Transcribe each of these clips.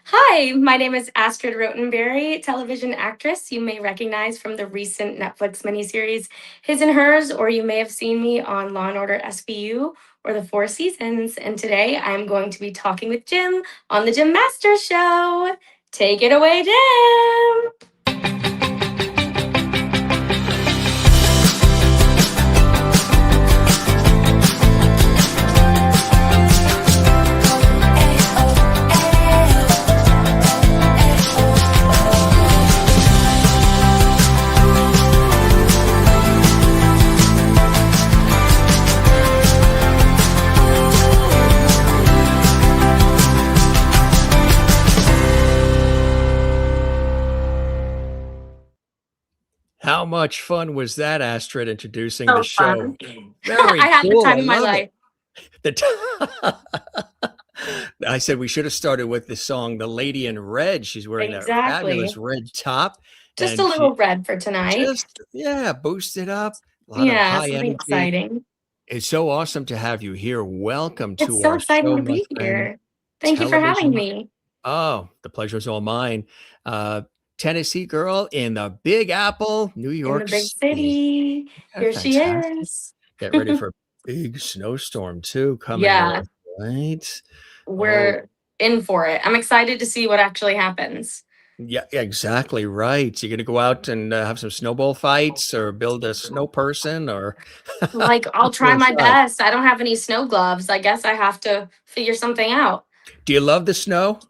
Hi, my name is Astrid Rotenberry, television actress you may recognize from the recent Netflix miniseries His and Hers, or you may have seen me on Law and Order SVU or the Four Seasons. And today I'm going to be talking with Jim on the Jim Masters Show. Take it away, Jim. How much fun was that, Astrid, introducing the So show? fun. Very I had the cool. time I of my love it. life. The I said we should have started with the song "The Lady in Red." She's wearing that fabulous Exactly. red top, Just a and little she red for tonight. just boosted up. A lot of Yeah, high something energy. exciting. It's so awesome to have you here. Welcome It's to so our exciting show, to my be friend. here. Thank you for having Television. me. Oh, the pleasure is all mine. Uh, Tennessee girl in the Big Apple, New In the York big City. city. Yeah, Here she fantastic. is. Get ready for a big snowstorm too coming north, Yeah, right? Oh, we're in for it. I'm excited to see what actually happens. yeah, exactly right. You're gonna go out and have some snowball fights or build a snow person or Like, I'll what's going try my inside? best. I don't have any snow gloves. I guess I have to figure something out. Do you love the snow?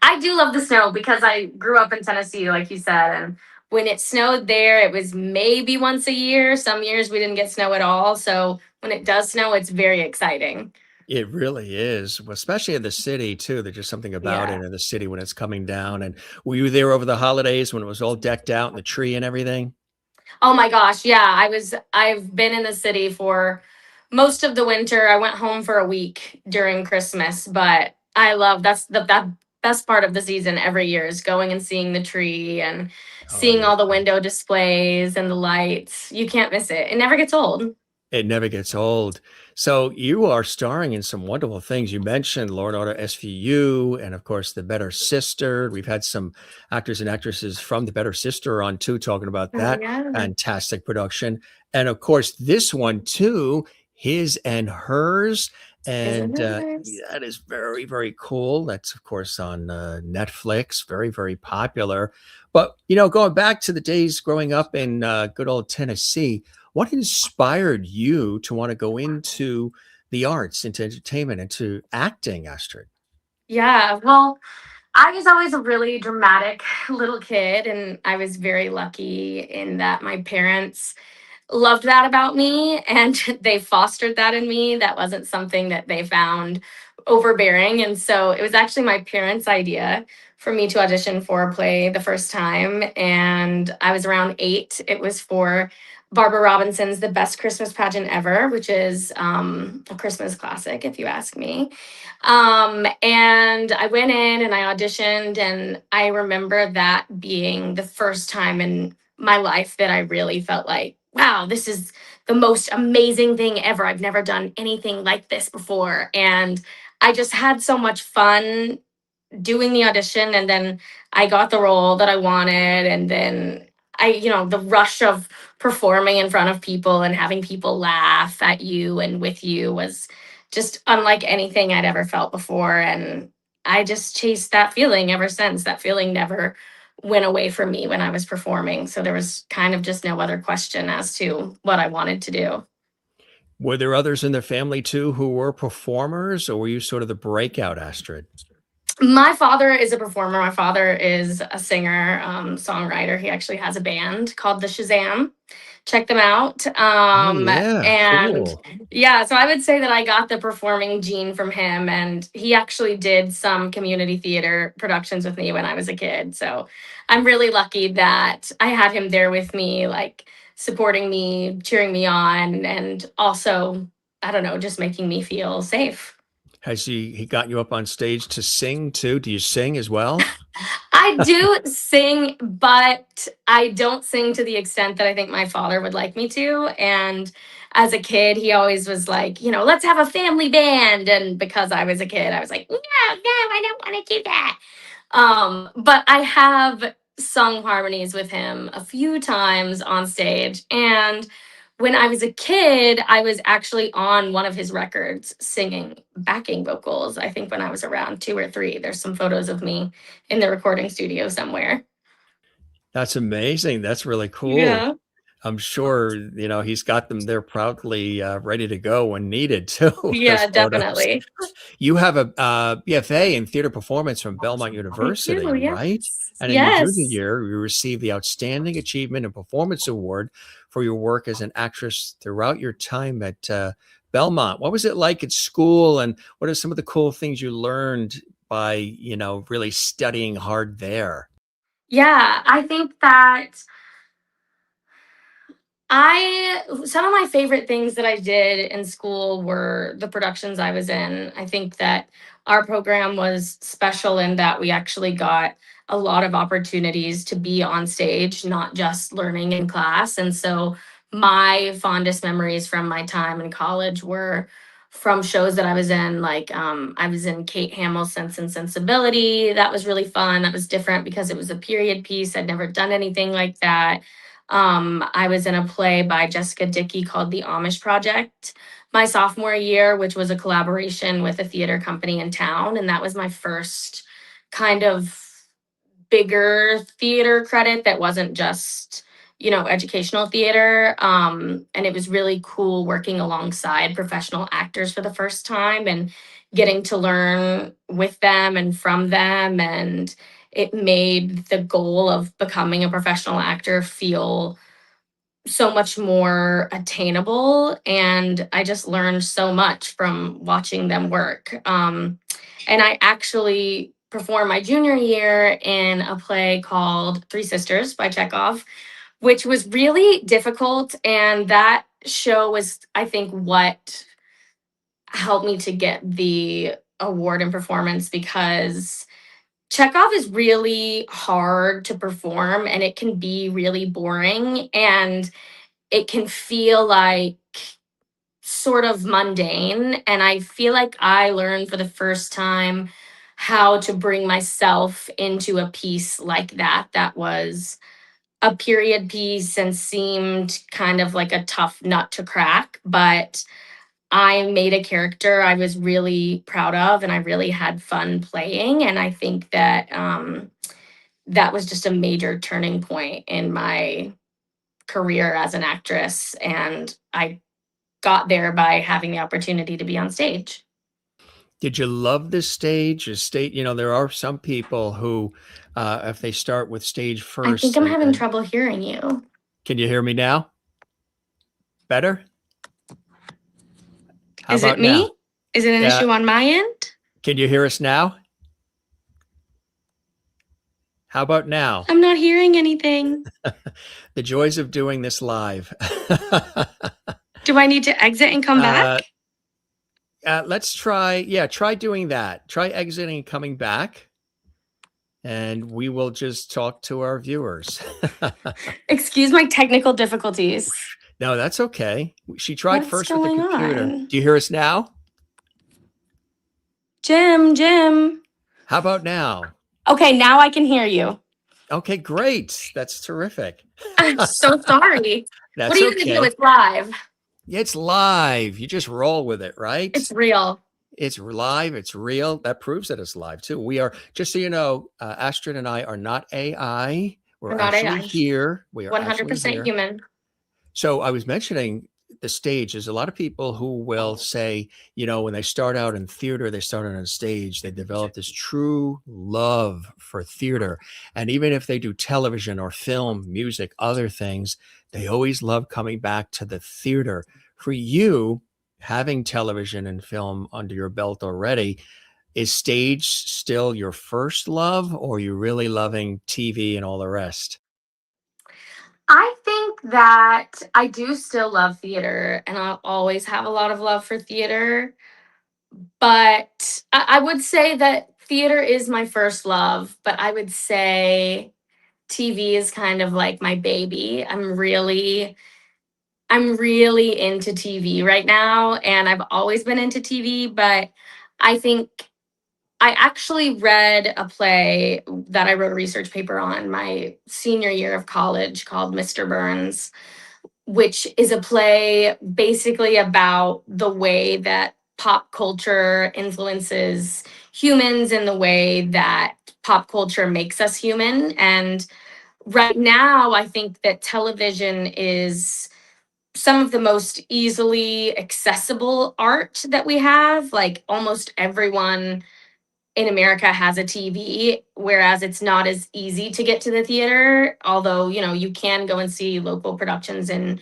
I do love the snow because I grew up in Tennessee, like you said. And when it snowed there, it was maybe once a year. Some years we didn't get snow at all. So when it does snow, it's very exciting. It really is, well, especially in the city too. There's just something about it Yeah. in the city when it's coming down. And were you there over the holidays when it was all decked out and the tree and everything? Oh my gosh, yeah. I've been in the city for most of the winter. I went home for a week during Christmas, but I love that's the that best part of the season every year is going and seeing the tree and Oh seeing yeah. all the window displays and the lights. You can't miss it. It never gets old. It never gets old. So you are starring in some wonderful things. You mentioned Law and Order SVU, and of course, The Better Sister. We've had some actors and actresses from The Better Sister on too, talking about Oh that yeah. fantastic production. And of course, this one too, His and Hers. Isn't And it nice? that is very, very cool. That's of course on Netflix, very, very popular. But going back to the days growing up in good old Tennessee, what inspired you to want to go into the arts, into entertainment, into acting, Astrid? Yeah. Well, I was always a really dramatic little kid, and I was very lucky in that my parents loved that about me and they fostered that in me. That wasn't something that they found overbearing. And so it was actually my parents' idea for me to audition for a play the first time. And I was around 8. It was for Barbara Robinson's The Best Christmas Pageant Ever, which is a Christmas classic, if you ask me. And I went in and I auditioned, and I remember that being the first time in my life that I really felt like, wow, this is the most amazing thing ever. I've never done anything like this before. And I just had so much fun doing the audition. And then I got the role that I wanted. And then the rush of performing in front of people and having people laugh at you and with you was just unlike anything I'd ever felt before. And I just chased that feeling ever since. That feeling never went away from me when I was performing. So there was kind of just no other question as to what I wanted to do. Were there others in the family too who were performers, or were you sort of the breakout, Astrid? My father is a performer. My father is a singer, songwriter. He actually has a band called the Shazam. Check them out. Oh, yeah, And cool. yeah, so I would say that I got the performing gene from him. And he actually did some community theater productions with me when I was a kid. So I'm really lucky that I had him there with me, like supporting me, cheering me on, and also, I don't know, just making me feel safe. Has he gotten you up on stage to sing too? Do you sing as well? I do sing, but I don't sing to the extent that I think my father would like me to. And as a kid, he always was like, let's have a family band. And because I was a kid, I was like, no, I don't want to do that. But I have sung harmonies with him a few times on stage. And when I was a kid, I was actually on one of his records singing backing vocals. I think when I was around 2 or 3, there's some photos of me in the recording studio somewhere. That's amazing. That's really cool. Yeah. I'm sure, he's got them there proudly ready to go when needed too, those Yeah, photos. definitely. You have a BFA in theater performance from Belmont I do, University, right? yes. And in your junior Yes. year, you received the Outstanding Achievement in Performance Award for your work as an actress throughout your time at Belmont. What was it like at school, and what are some of the cool things you learned by, really studying hard there? Yeah, I think that some of my favorite things that I did in school were the productions I was in. I think that our program was special in that we actually got a lot of opportunities to be on stage, not just learning in class. And so my fondest memories from my time in college were from shows that I was in. Like I was in Kate Hamill's Sense and Sensibility. That was really fun. That was different because it was a period piece. I'd never done anything like that. I was in a play by Jessica Dickey called The Amish Project my sophomore year, which was a collaboration with a theater company in town. And that was my first kind of bigger theater credit that wasn't just, educational theater. And it was really cool working alongside professional actors for the first time and getting to learn with them and from them. And it made the goal of becoming a professional actor feel so much more attainable. And I just learned so much from watching them work. And I actually performed my junior year in a play called Three Sisters by Chekhov, which was really difficult. And that show was, I think, what helped me to get the award in performance, because Chekhov is really hard to perform and it can be really boring. And it can feel like sort of mundane. And I feel like I learned for the first time how to bring myself into a piece like that, that was a period piece and seemed kind of like a tough nut to crack. But I made a character I was really proud of and I really had fun playing. And I think that that was just a major turning point in my career as an actress. And I got there by having the opportunity to be on stage. Did you love the stage? There are some people who, if they start with stage I think first, I'm and having then trouble hearing you. can you hear me now? Better? How Is it about now? me? Is it an Yeah. issue on my end? Can you hear us now? How about now? I'm not hearing anything. The joys of doing this live. Do I need to exit and come uh, back? let's try. Yeah, try doing that. Try exiting and coming back, and we will just talk to our viewers. Excuse my technical difficulties. No, that's okay. She tried What's first with the going computer. on? Do you hear us now? Jim. How about now? Okay, now I can hear you. Okay, great. That's terrific. I'm so sorry. What are That's you going to do? okay. It's live. It's live. You just roll with it, right? It's real. It's live. It's real. That proves that it's live too. We are, just so you know, Astrid and I are not AI. We're We're not actually AI. here. We are actually 100% here. human. So I was mentioning the stage. There's a lot of people who will say, when they start out in theater, they start out on stage, they develop this true love for theater. And even if they do television or film, music, other things, they always love coming back to the theater. For you, having television and film under your belt already, is stage still your first love, or are you really loving TV and all the rest? I think that I do still love theater and I'll always have a lot of love for theater. But I would say that theater is my first love, but I would say TV is kind of like my baby. I'm really into TV right now and I've always been into TV, but I think I actually read a play that I wrote a research paper on my senior year of college called Mr. Burns, which is a play basically about the way that pop culture influences humans and the way that pop culture makes us human. And right now, I think that television is some of the most easily accessible art that we have. Like almost everyone in America has a TV, whereas it's not as easy to get to the theater. Although, you can go and see local productions in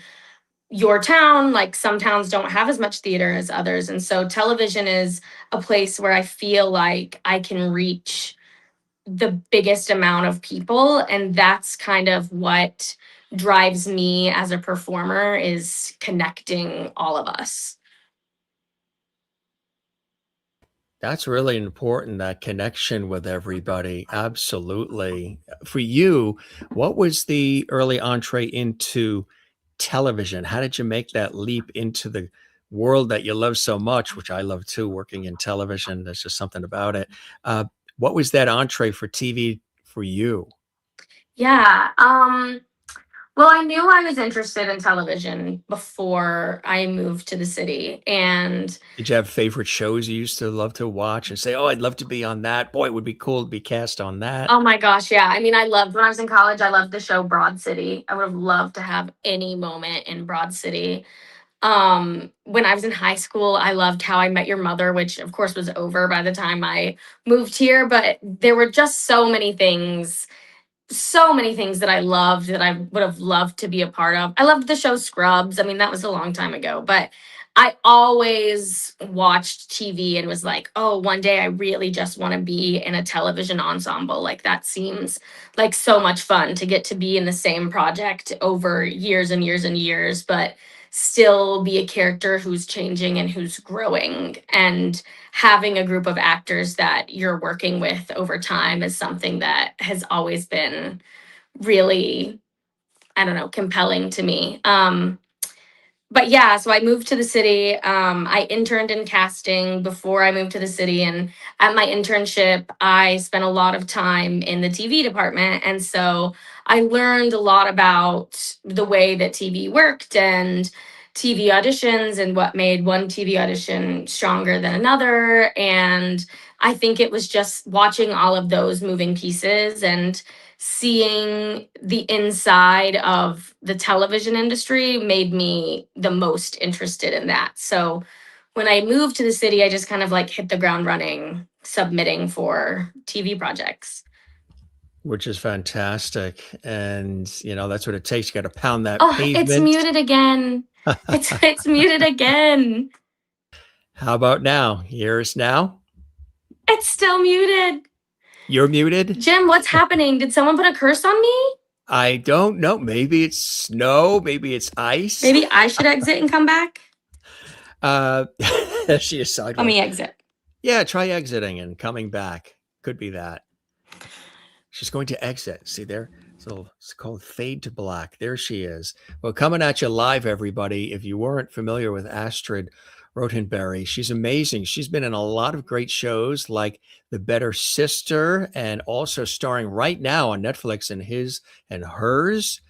your town. Like some towns don't have as much theater as others. And so television is a place where I feel like I can reach the biggest amount of people. And that's kind of what drives me as a performer, is connecting all of us. That's really important, that connection with everybody. Absolutely. For you, what was the early entree into television? How did you make that leap into the world that you love so much, which I love too, working in television? There's just something about it. Uh, what was that entree for TV for you? Yeah. Well, I knew I was interested in television before I moved to the city. And Did you have favorite shows you used to love to watch and say, oh, I'd love to be on that? Boy, it would be cool to be cast on that. oh my gosh, yeah. I mean, I loved when I was in college, I loved the show Broad City. I would have loved to have any moment in Broad City. When I was in high school, I loved How I Met Your Mother, which of course was over by the time I moved here, but there were just so many things that I loved that I would have loved to be a part of. I loved the show Scrubs. I mean, that was a long time ago, but I always watched TV and was like, oh, one day I really just want to be in a television ensemble. Like, that seems like so much fun to get to be in the same project over years and years and years, but still be a character who's changing and who's growing. And having a group of actors that you're working with over time is something that has always been really, I don't know, compelling to me. But yeah, so I moved to the city. I interned in casting before I moved to the city. And at my internship, I spent a lot of time in the TV department. And so I learned a lot about the way that TV worked and TV auditions and what made one TV audition stronger than another. And I think it was just watching all of those moving pieces and seeing the inside of the television industry made me the most interested in that. So when I moved to the city, I just kind of like hit the ground running, submitting for TV projects. Which is fantastic. And, that's what it takes. You got to pound that Oh, it's pavement. muted again. It's muted again. How about now? You hear us now? It's still muted. You're muted? Jim, what's happening? Did someone put a curse on me? I don't know. Maybe it's snow. Maybe it's ice. Maybe I should exit and come back. Uh, she is Let sideways. me exit. Yeah, try exiting and coming back. Could be that. She's going to exit. See there? It's called fade to black. There she is. Well, coming at you live, everybody. If you weren't familiar with Astrid Rotenberry, she's amazing. She's been in a lot of great shows like The Better Sister and also starring right now on Netflix in His and Hers.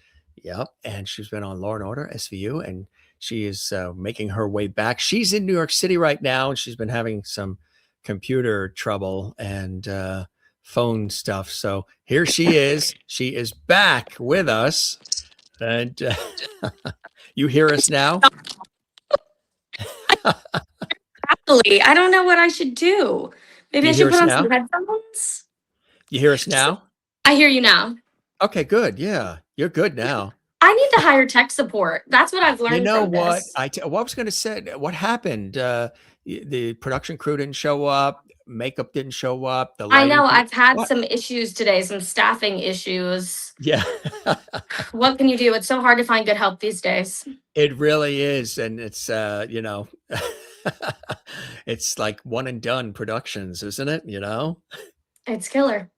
Yep. And she's been on Law and Order, SVU, and she is making her way back. She's in New York City right now, and she's been having some computer trouble and phone stuff. So here she is. She is back with us. And you hear us now? Happily. I don't know what I should do. Maybe I You should hear put us on now? some headphones. You hear us now? I hear you now. Okay, good. Yeah, you're good now. I need to hire tech support. That's what I've You learned know from what? this. What I was going to say, what happened? The production crew didn't show up. Makeup didn't show up. The I lighting know people. I've had What? some issues today, some staffing issues. Yeah. What can you do? It's so hard to find good help these days. It really is. And it's, it's like one and done productions, isn't it? It's killer.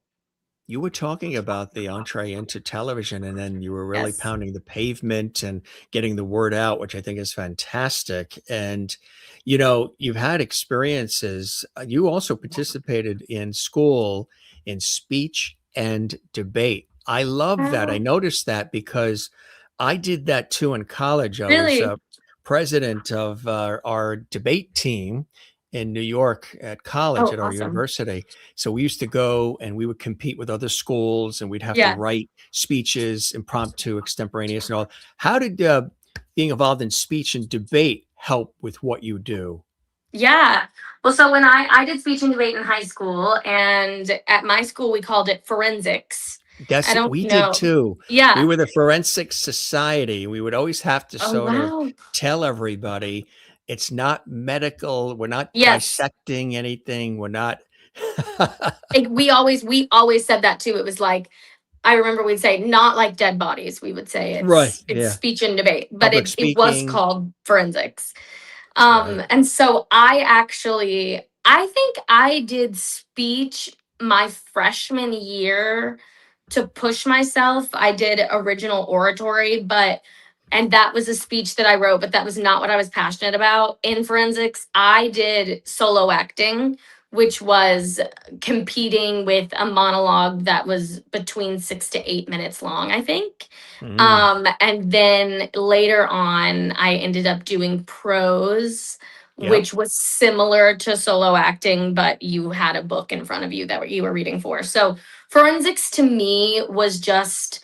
You were talking about the entree into television, and then you were really Yes. pounding the pavement and getting the word out, which I think is fantastic. And, you know, you've had experiences. You also participated in school in speech and debate. I love that. I Oh, noticed that because I did that too in college. I was really? president of our debate team in New York at college Oh, at our awesome. university. So we used to go and we would compete with other schools and we'd have to Yeah. write speeches, impromptu, extemporaneous, and all. How did being involved in speech and debate help with what you do? Yeah. Well, so when I did speech and debate in high school, and at my school we called it forensics. I That's don't we did know. too. We Yeah. were the forensic society. We would always have to Oh, sort of wow. tell everybody it's not medical. We're not Yes. dissecting anything. We're not. We always said that too. It was like, I remember we'd say not like dead bodies. We would say Right. it's Yeah. speech and debate, but Public it was speaking. called forensics. Right. And so I think I did speech my freshman year to push myself. I did original oratory, and that was a speech that I wrote, but that was not what I was passionate about. In forensics, I did solo acting, which was competing with a monologue that was between 6 to 8 minutes long, I think. Mm. And then later on, I ended up doing prose, Yep. which was similar to solo acting, but you had a book in front of you that you were reading for. So forensics to me was just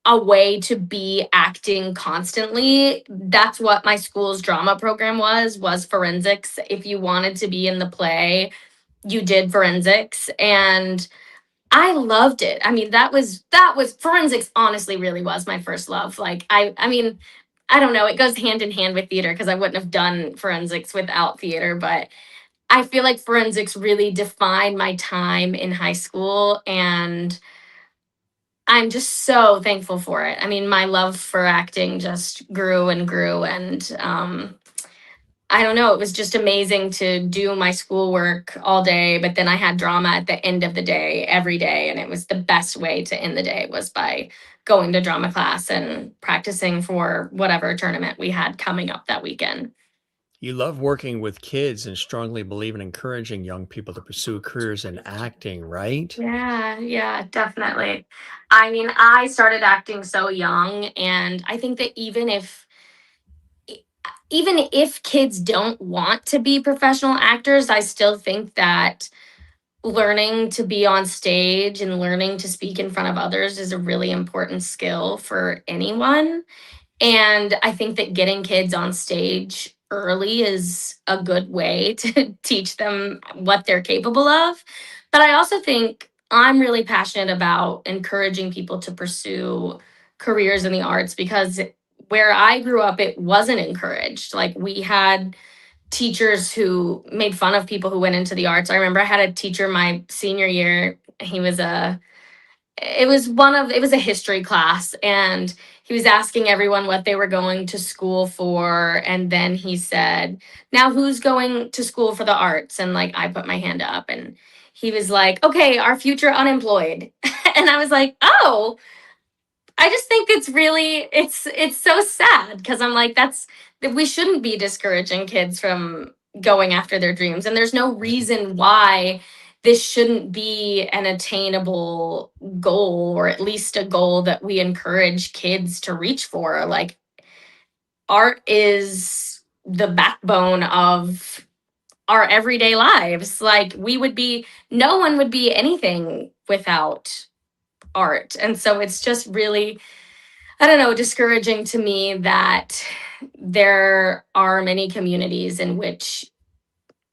a way to be acting constantly. That's what my school's drama program was forensics. If you wanted to be in the play, you did forensics, and I loved it. I mean, that was forensics honestly really was my first love. Like I mean, I don't know, it goes hand in hand with theater because I wouldn't have done forensics without theater, but I feel like forensics really defined my time in high school, and I'm just so thankful for it. I mean, my love for acting just grew and grew, and I don't know, it was just amazing to do my schoolwork all day, but then I had drama at the end of the day every day, and it was the best way to end the day was by going to drama class and practicing for whatever tournament we had coming up that weekend. You love working with kids and strongly believe in encouraging young people to pursue careers in acting, right? Yeah, yeah, definitely. I mean, I started acting so young, and I think that even if kids don't want to be professional actors, I still think that learning to be on stage and learning to speak in front of others is a really important skill for anyone. And I think that getting kids on stage early is a good way to teach them what they're capable of. But I also think I'm really passionate about encouraging people to pursue careers in the arts because where I grew up, it wasn't encouraged. Like we had teachers who made fun of people who went into the arts. I remember I had a teacher my senior year. He was a it was a history class, and he was asking everyone what they were going to school for, and then he said, "Now who's going to school for the arts?" And like I put my hand up, and he was like, "Okay, our future unemployed." And I was like, "Oh, I just think it's so sad because I'm like that we shouldn't be discouraging kids from going after their dreams, and there's no reason why this shouldn't be an attainable goal, or at least a goal that we encourage kids to reach for. Like art is the backbone of our everyday lives. Like we would be no one would be anything without art. And so it's just really, I don't know, discouraging to me that there are many communities in which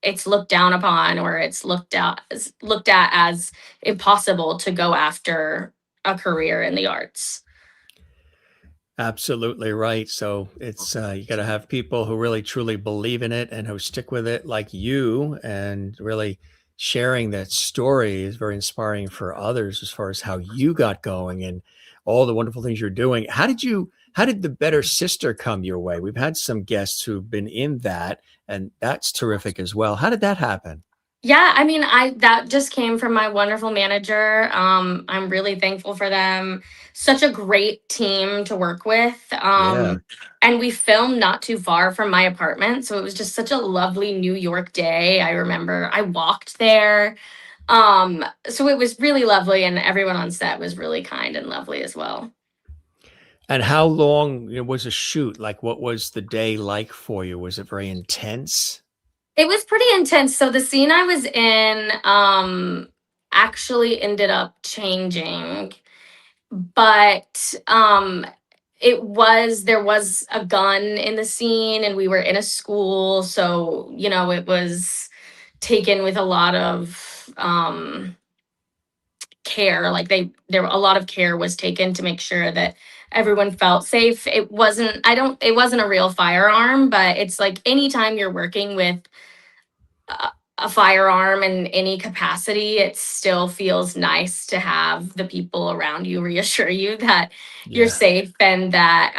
it's looked down upon, or it's looked at as impossible to go after a career in the arts. Absolutely right. So it's you got to have people who really truly believe in it and who stick with it, like you, and really sharing that story is very inspiring for others as far as how you got going and all the wonderful things you're doing. How did the Better Sister come your way? We've had some guests who've been in that, and that's terrific as well. How did that happen? Yeah, I mean, I that just came from my wonderful manager. I'm really thankful for them. Such a great team to work with. Yeah. And we filmed not too far from my apartment, so it was just such a lovely New York day. I remember I walked there. So it was really lovely, and everyone on set was really kind and lovely as well. And how long was a shoot? Like, what was the day like for you? Was it very intense? It was pretty intense. So the scene I was in actually ended up changing, but there was a gun in the scene and we were in a school, so it was taken with a lot of care. Like there a lot of care was taken to make sure that everyone felt safe. It wasn't a real firearm, but it's like anytime you're working with a firearm in any capacity, it still feels nice to have the people around you reassure you that you're Yeah. safe and that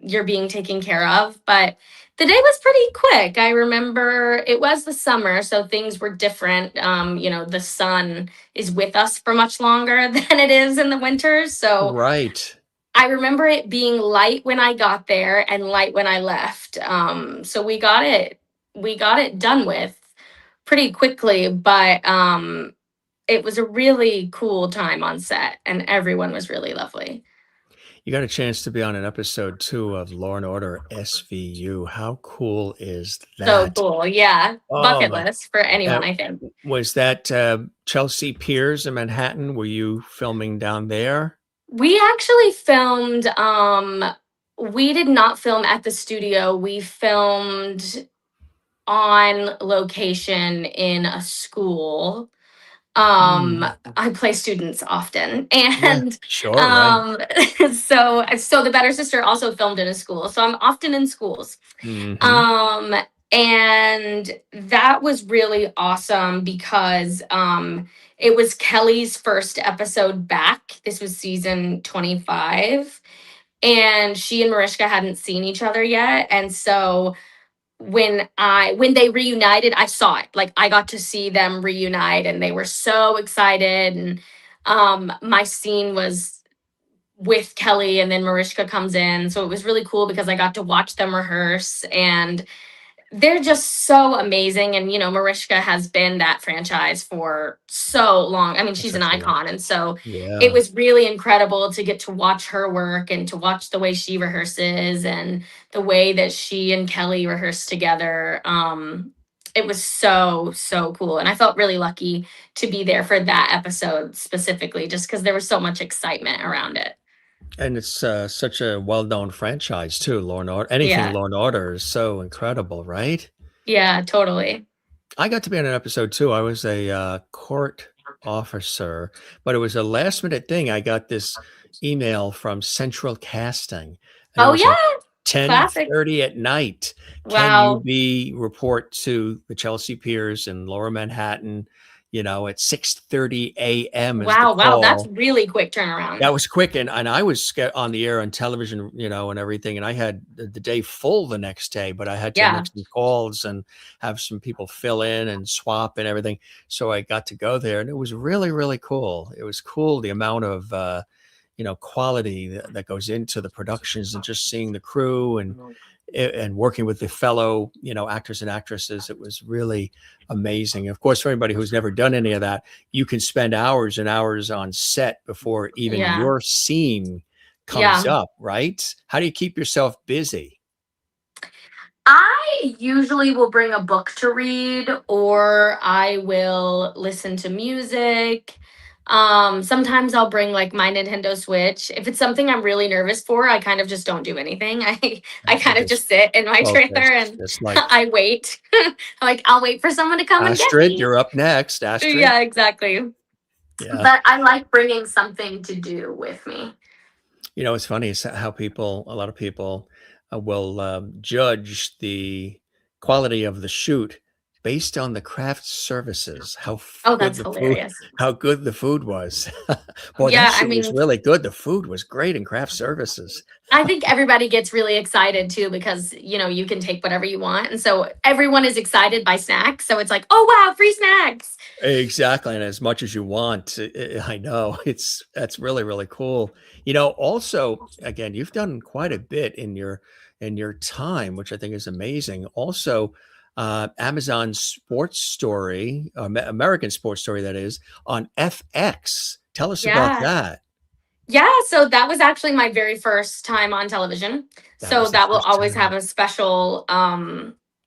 you're being taken care of. But the day was pretty quick. I remember it was the summer, so things were different. The sun is with us for much longer than it is in the winter. So Right. I remember it being light when I got there and light when I left. So we got it done with pretty quickly, but it was a really cool time on set, and everyone was really lovely. You got a chance to be on an episode 2 of Law& and Order SVU. How cool is So that? cool, yeah. Oh Bucket my list for uh, anyone, I think. was that, Chelsea Piers in Manhattan? Were you filming down there? We actually filmed. We did not film at the studio. We filmed on location in a school. um Mm. I play students often, Yeah, and sure, right. um so the better sister also filmed in a school, so I'm often in schools. Mhm. um and that was really awesome because it was Kelly's first episode back. This was season 25, and she and Mariska hadn't seen each other yet, and so when they reunited, I saw it. Like, I got to see them reunite, and they were so excited. And my scene was with Kelly, and then Mariska comes in, so it was really cool because I got to watch them rehearse, and they're just so amazing. And Mariska has been that franchise for so long. I mean, For she's an such a long icon, and so it Yeah. was really incredible to get to watch her work and to watch the way she rehearses and the way that she and Kelly rehearse together. It was so so cool, and I felt really lucky to be there for that episode specifically, just because there was so much excitement around it. And it's, such a well-known franchise too, Law& and Order. Anything Yeah, Law& and Order is so incredible, right? yeah, totally. I got to be on an episode too. I was a, court officer, but it was a last minute thing. I got this email from Central Casting, and it Oh was at yeah, classic. 10:30 at night. "Can you Wow. be report to the Chelsea Piers in Lower Manhattan, at 6:30 AM is the Wow, that's call." really quick turnaround. That was quick, and I was on the air on television, and everything, and I had the day full the next day, but I had to Yeah, make some calls and have some people fill in and swap and everything, so I got to go there, and it was really, really cool. It was cool the amount of, quality that goes into the productions and just seeing the crew and working with the fellow, actors and actresses. It was really amazing. Of course, for anybody who's never done any of that, you can spend hours and hours on set before even yeah, your scene comes yeah. up, right? How do you keep yourself busy? I usually will bring a book to read, or I will listen to music. Sometimes I'll bring like my Nintendo Switch. If it's something I'm really nervous for, I kind of just don't do anything. I You kind of just just sit in my trailer focus. and It's like, I wait. Like, I'll wait for someone to come and get Astrid, me. you're up next, Astrid. Yeah, exactly. Yeah. But I like bringing something to do with me. It's funny is how a lot of people will judge the quality of the shoot based on the craft services, Oh, good that's the food, hilarious. how good the food was. Boy, that Yeah, I show was mean, really good. The food was great in craft services. I think everybody gets really excited too because, you can take whatever you want. And so everyone is excited by snacks. So it's like, oh, wow, free snacks. Exactly, and as much as you want. I know that's really really cool. Also, again, you've done quite a bit in your time, which I think is amazing. Also, Amazon Sports Story, American Sports Story, that is on FX. Tell us about Yeah. that. Yeah, so that was actually my very first time on television. That So was the that will first always have time a special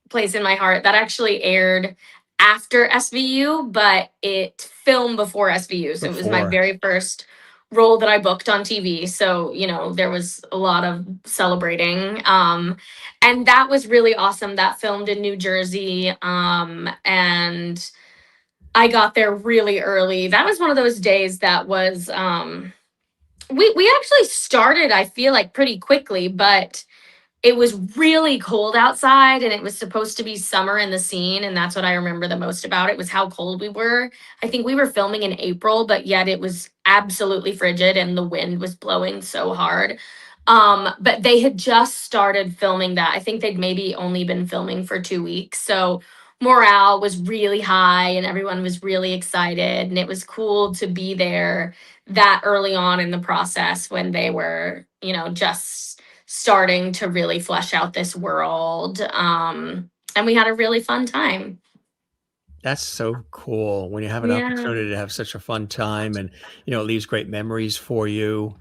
place in my heart. That actually aired after SVU, but it filmed before SVU. So it was my before. very first role that I booked on TV. So, there was a lot of celebrating. And that was really awesome. That filmed in New Jersey. And I got there really early. That was one of those days that was we actually started, I feel like, pretty quickly, but it was really cold outside and it was supposed to be summer in the scene, and that's what I remember the most about it was how cold we were. I think we were filming in April, but yet it was absolutely frigid and the wind was blowing so hard. But they had just started filming that. I think they'd maybe only been filming for 2 weeks. So morale was really high and everyone was really excited. And it was cool to be there that early on in the process when they were, just starting to really flesh out this world. And we had a really fun time. That's so cool when you have an Yeah. opportunity to have such a fun time and, it leaves great memories for you.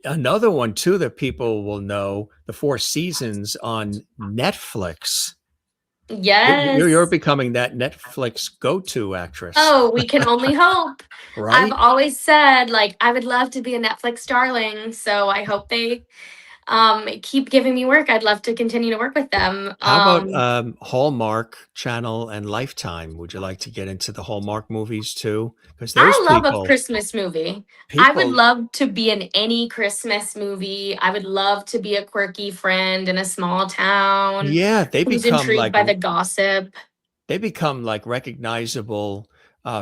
Another one too that people will know, the 4 seasons on Netflix. You're Yes. becoming that Netflix go-to actress, Oh, we can only hope. I've right? always said, like, I would love to be a Netflix darling. So I hope they keep giving me work. I'd love to continue to work with them. How about, Hallmark Channel and Lifetime? Would you like to get into the Hallmark movies too? Because those I love a Christmas movie. I would people love to be in any Christmas movie. I would love to be a quirky friend in a small town yeah, who's intrigued by the gossip. they become like recognizable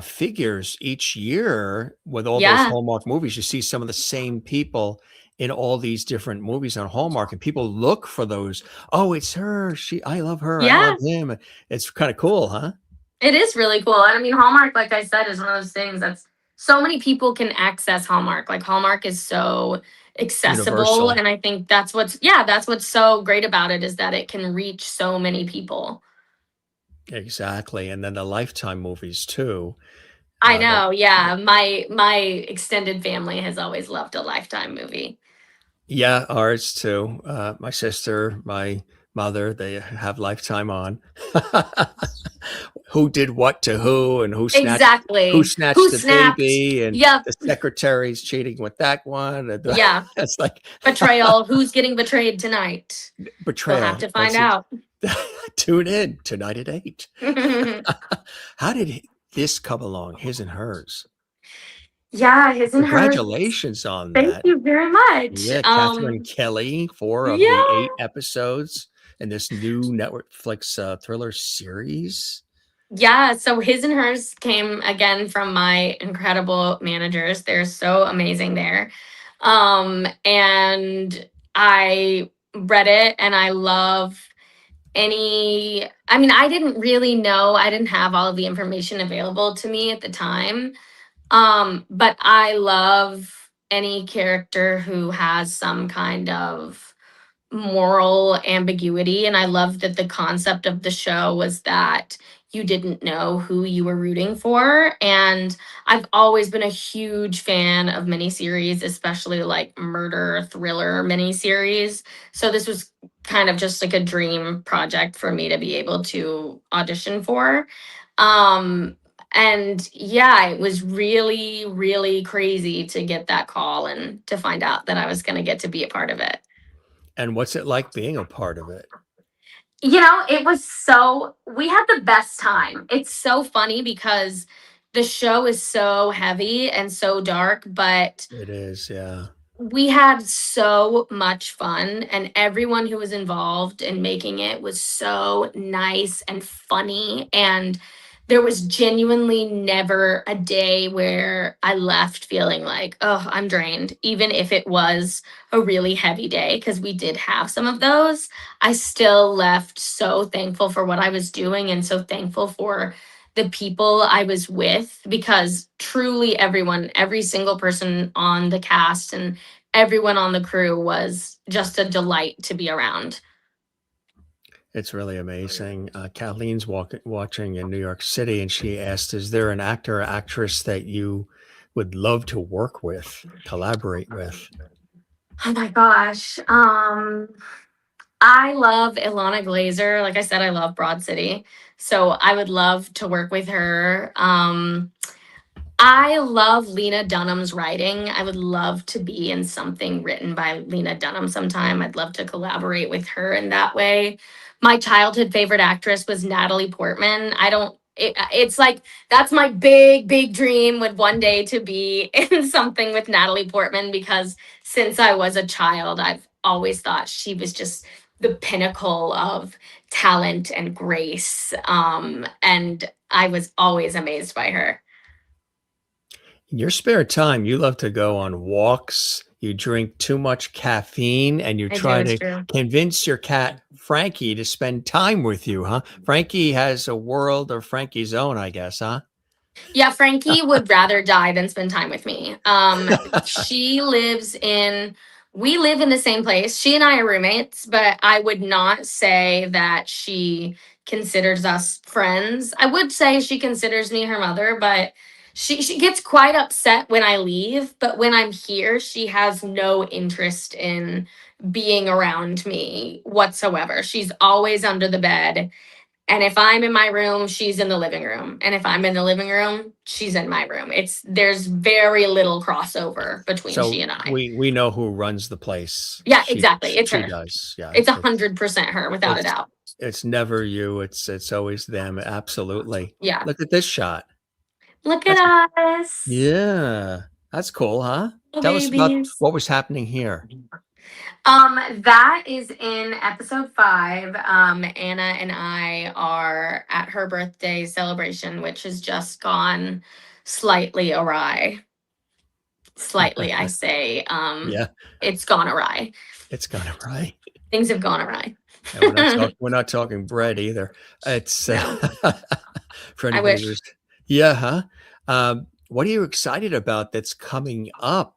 figures each year with all those Yeah. Hallmark movies. You see some of the same people in all these different movies on Hallmark, and people look for those. Oh, it's her. I love her. I love Yeah. him. It's kind of cool, huh? It is really cool. And I mean, Hallmark, like I said, is one of those things that's so many people can access Hallmark. Like Hallmark is so accessible. Universal. And I think that's what's so great about it is that it can reach so many people. Exactly. And then the Lifetime movies too. I The know. Yeah. My extended family has always loved a Lifetime movie. Yeah, ours too. My sister, my mother, they have Lifetime on. Who did what to who, and who Exactly. snatched Who the snapped? baby, and Yep. the secretary's cheating with that one. And Yeah. it's like Betrayal. Who's getting betrayed tonight? We'll have betrayal. to find out. Tune in tonight at 8. How did this come along? His and hers. Yeah, his and hers. Congratulations on Thank that. you very much. Yeah, Catherine Kelly, 4 of the Yeah. 8 episodes in this new Netflix thriller series. Yeah, so his and hers came again from my incredible managers. They're so amazing there. And I read it and I love I mean, I didn't really know, I didn't have all of the information available to me at the time. But I love any character who has some kind of moral ambiguity. And I love that the concept of the show was that you didn't know who you were rooting for. And I've always been a huge fan of miniseries, especially like murder thriller miniseries. So this was kind of just like a dream project for me to be able to audition for. Um, and yeah, it was really, really crazy to get that call and to find out that I was going to get to be a part of it. And what's it like being a part of it? We had the best time. It's so funny because the show is so heavy and so dark, but It is, yeah. We had so much fun, and everyone who was involved in making it was so nice and funny. And there was genuinely never a day where I left feeling like, oh, I'm drained, even if it was a really heavy day, because we did have some of those. I still left so thankful for what I was doing and so thankful for the people I was with, because truly everyone, every single person on the cast and everyone on the crew was just a delight to be around. It's really amazing. Kathleen's watching in New York City, and she asked, "Is there an actor or actress that you would love to work with, collaborate with?" Oh my gosh. I love Ilana Glazer. Like I said, I love Broad City. So I would love to work with her. I love Lena Dunham's writing. I would love to be in something written by Lena Dunham sometime. I'd love to collaborate with her in that way. My childhood favorite actress was Natalie Portman. I don't, it's like that's my big dream, would one day to be in something with Natalie Portman, because since I was a child, I've always thought she was just the pinnacle of talent and grace. And I was always amazed by her. In your spare time, you love to go on walks, you drink too much caffeine, and you I do, try it's to true. convince your cat, Frankie, to spend time with you, huh? Frankie has a world of Frankie's own, I guess, huh? Yeah, Frankie would rather die than spend time with me. She lives in, we live in the same place. She and I are roommates, but I would not say that she considers us friends. I would say she considers me her mother, but she gets quite upset when I leave. But when I'm here, she has no interest in being around me whatsoever. She's always under the bed, and if I'm in my room, she's in the living room. And if I'm in the living room, she's in my room. There's very little crossover between she So and I. we know who runs the place. Yeah, exactly. It's She her. does. Yeah, It's 100% her, without a it's doubt. it's never you. It's always them. Absolutely. Yeah. Look at this shot. Look That's at us. yeah. That's cool, huh? Oh, Tell us about babies. what was happening here. That is in episode 5. Anna and I are at her birthday celebration, which has just gone slightly awry. Slightly, I say. Yeah, It's gone awry. it's gonna right. Things have gone awry. And we're not talking bread either. It's No, for I anybody wish. who's yeah, huh? What are you excited about that's coming up?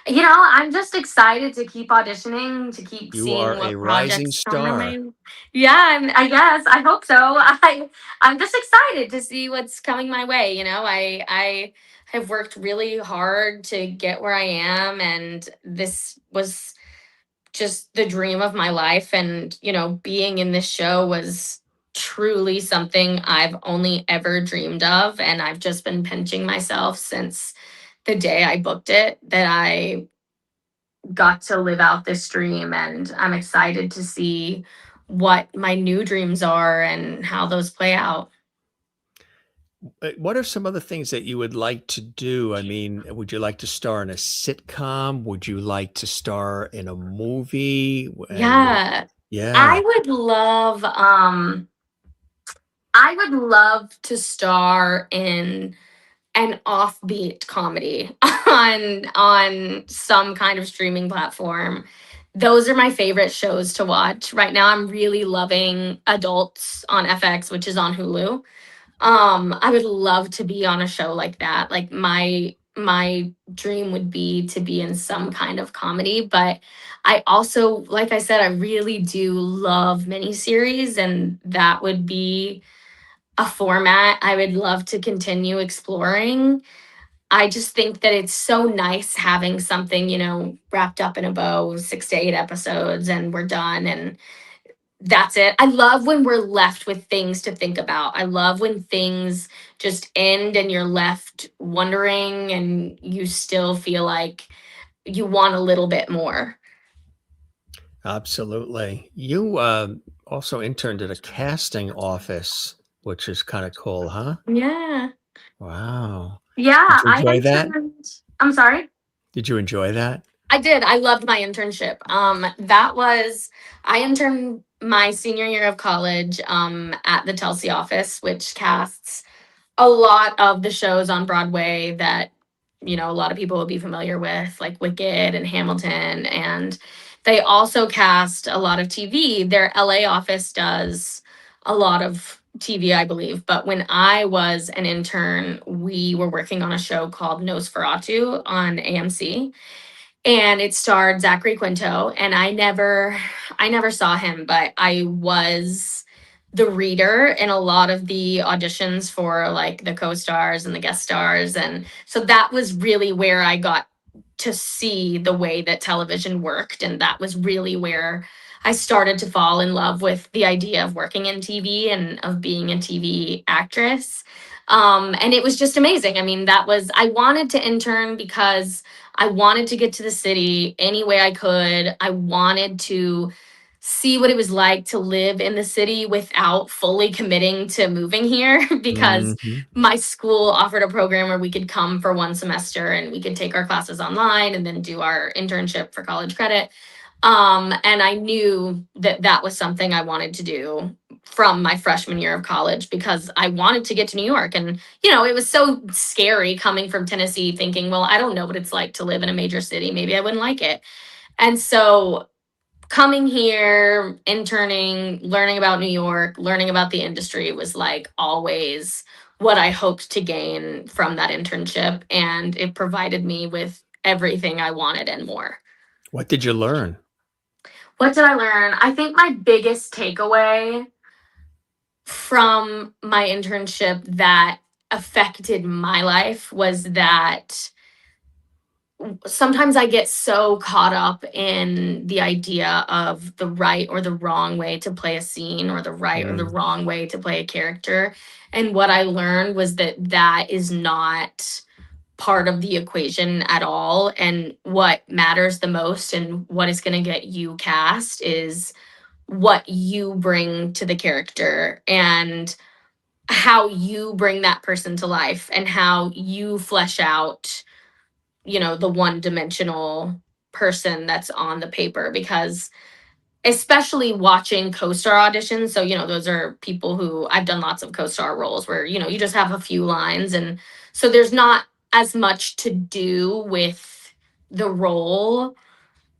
I'm just excited to keep auditioning, to keep You seeing are a what rising projects come my star. way. Yeah, I guess. I hope so. I'm just excited to see what's coming my way. I have worked really hard to get where I am, and this was just the dream of my life. And being in this show was truly something I've only ever dreamed of, and I've just been pinching myself since the day I booked it, that I got to live out this dream. And I'm excited to see what my new dreams are and how those play out. What are some other things that you would like to do? I mean, would you like to star in a sitcom? Would you like to star in a movie? And Yeah. yeah, I would love I would love to star in an offbeat comedy on some kind of streaming platform. Those are my favorite shows to watch. Right now I'm really loving Adults on FX, which is on Hulu. I would love to be on a show like that. Like my dream would be to be in some kind of comedy, but I also, like I said, I really do love miniseries, and that would be a format I would love to continue exploring. I just think that it's so nice having something, wrapped up in a bow, 6 to 8 episodes, and we're done. And that's it. I love when we're left with things to think about. I love when things just end and you're left wondering and you still feel like you want a little bit more. absolutely. You also interned at a casting office, which is kind of cool, huh? Yeah. Wow. Yeah. Did you I enjoy that? interned. I'm sorry. Did you enjoy that? I did. I loved my internship. I interned my senior year of college at the Telsey office, which casts a lot of the shows on Broadway that, a lot of people will be familiar with, like Wicked and Hamilton. And they also cast a lot of TV. Their LA office does a lot of TV, I believe. But when I was an intern, we were working on a show called Nosferatu on AMC, and it starred Zachary Quinto. And I never saw him, but I was the reader in a lot of the auditions for like the co-stars and the guest stars. And so that was really where I got to see the way that television worked, and that was really where I started to fall in love with the idea of working in TV and of being a TV actress. And it was just amazing. I mean, I wanted to intern because I wanted to get to the city any way I could. I wanted to see what it was like to live in the city without fully committing to moving here because Hmm. my school offered a program where we could come for one semester and we could take our classes online and then do our internship for college credit. And I knew that that was something I wanted to do from my freshman year of college because I wanted to get to New York. And, it was so scary coming from Tennessee thinking, well, I don't know what it's like to live in a major city. Maybe I wouldn't like it. And so coming here, interning, learning about New York, learning about the industry was like always what I hoped to gain from that internship. And it provided me with everything I wanted and more. What did you learn? What did I learn? I think my biggest takeaway from my internship that affected my life was that sometimes I get so caught up in the idea of the right or the wrong way to play a scene or the right or the Mm. wrong way to play a character. And what I learned was that that is not part of the equation at all. And what matters the most and what is going to get you cast is what you bring to the character and how you bring that person to life and how you flesh out, the one dimensional person that's on the paper. Because especially watching co-star auditions, so those are people who I've done lots of co-star roles where you just have a few lines, and so there's not as much to do with the role.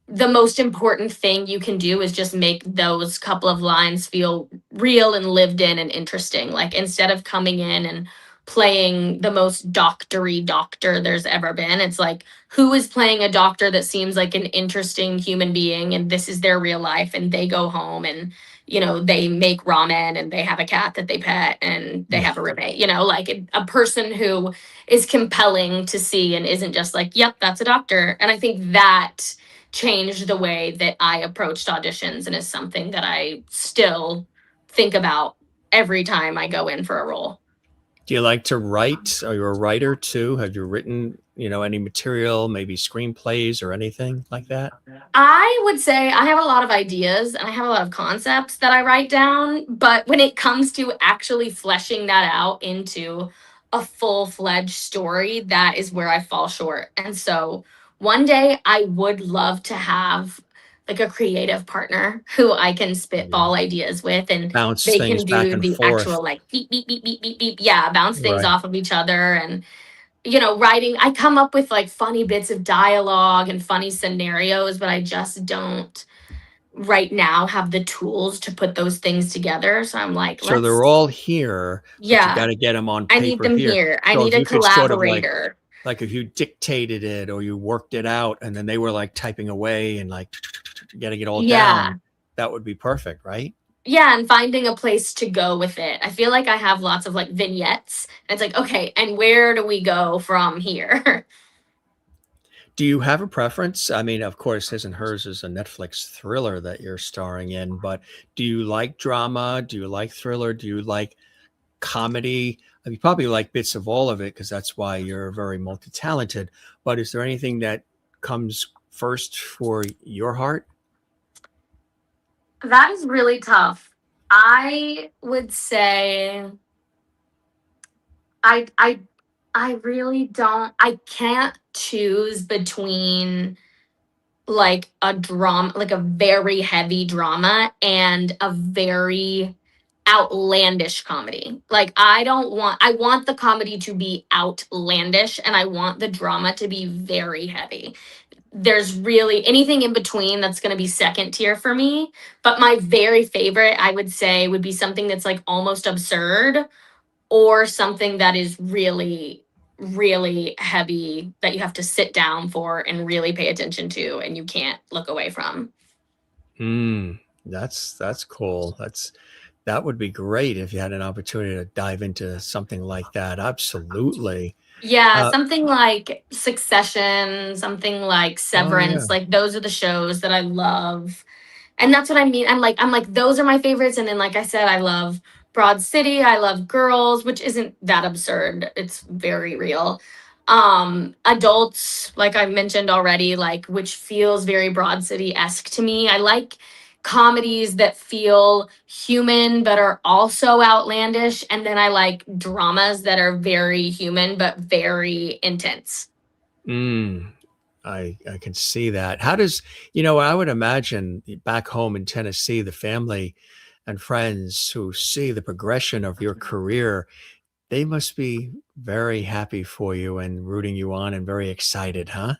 The most important thing you can do is just make those couple of lines feel real and lived in and interesting. Like instead of coming in and playing the most doctory doctor there's ever been, it's like who is playing a doctor that seems like an interesting human being and this is their real life and they go home and they make ramen and they have a cat that they pet and they Yeah. have a roommate, like a person who is compelling to see and isn't just like, yep, that's a doctor. And I think that changed the way that I approached auditions and is something that I still think about every time I go in for a role. Do you like to write? Are you a writer too? Have you written, any material, maybe screenplays or anything like that? I would say I have a lot of ideas and I have a lot of concepts that I write down, but when it comes to actually fleshing that out into a full-fledged story, that is where I fall short. And so one day I would love to have like a creative partner who I can Yeah. spitball ideas with and Bounce they things can back do and the forth. actual like beep beep beep beep beep beep, yeah, bounce things Right. off of each other. And writing, I come up with like funny bits of dialogue and funny scenarios, but I just don't right now have the tools to put those things together. So I'm like, So they're all here, but you got yeah, to get them on I need paper them here. here. I So need if a you could sort of collaborator. like if you dictated it or you worked it out and then they were like typing away and like getting it all Yeah. down, that would be perfect, right? Yeah. And finding a place to go with it. I feel like I have lots of like vignettes. And it's like, okay, and where do we go from here? Do you have a preference? I mean, of course, His and Hers is a Netflix thriller that you're starring in, but do you like drama? Do you like thriller? Do you like comedy? I mean, you probably like bits of all of it because that's why you're very multi-talented. But is there anything that comes first for your heart? That is really tough. I would say I I really don't. I can't choose between like a drama, like a very heavy drama and a very outlandish comedy. Like I want the comedy to be outlandish and I want the drama to be very heavy. There's really anything in between that's going to be second tier for me, but my very favorite I would say would be something that's like almost absurd or something that is really really heavy that you have to sit down for and really pay attention to and you can't look away from. Mm, that's cool. That would be great if you had an opportunity to dive into something like that. Absolutely. Yeah, Uh, something like Succession, something like oh yeah. Severance, like those are the shows that I love. And that's what I mean. I'm like those are my favorites and then like I said I love Broad City, I love Girls, which isn't that absurd. It's very real. Adults, like I mentioned already, like which feels very Broad City-esque to me. I like comedies that feel human but are also outlandish and then I like dramas that are very human but very intense. Mm, I can see that. How does, I would imagine back home in Tennessee, the family and friends who see the progression of your career, they must be very happy for you and rooting you on and very excited, huh?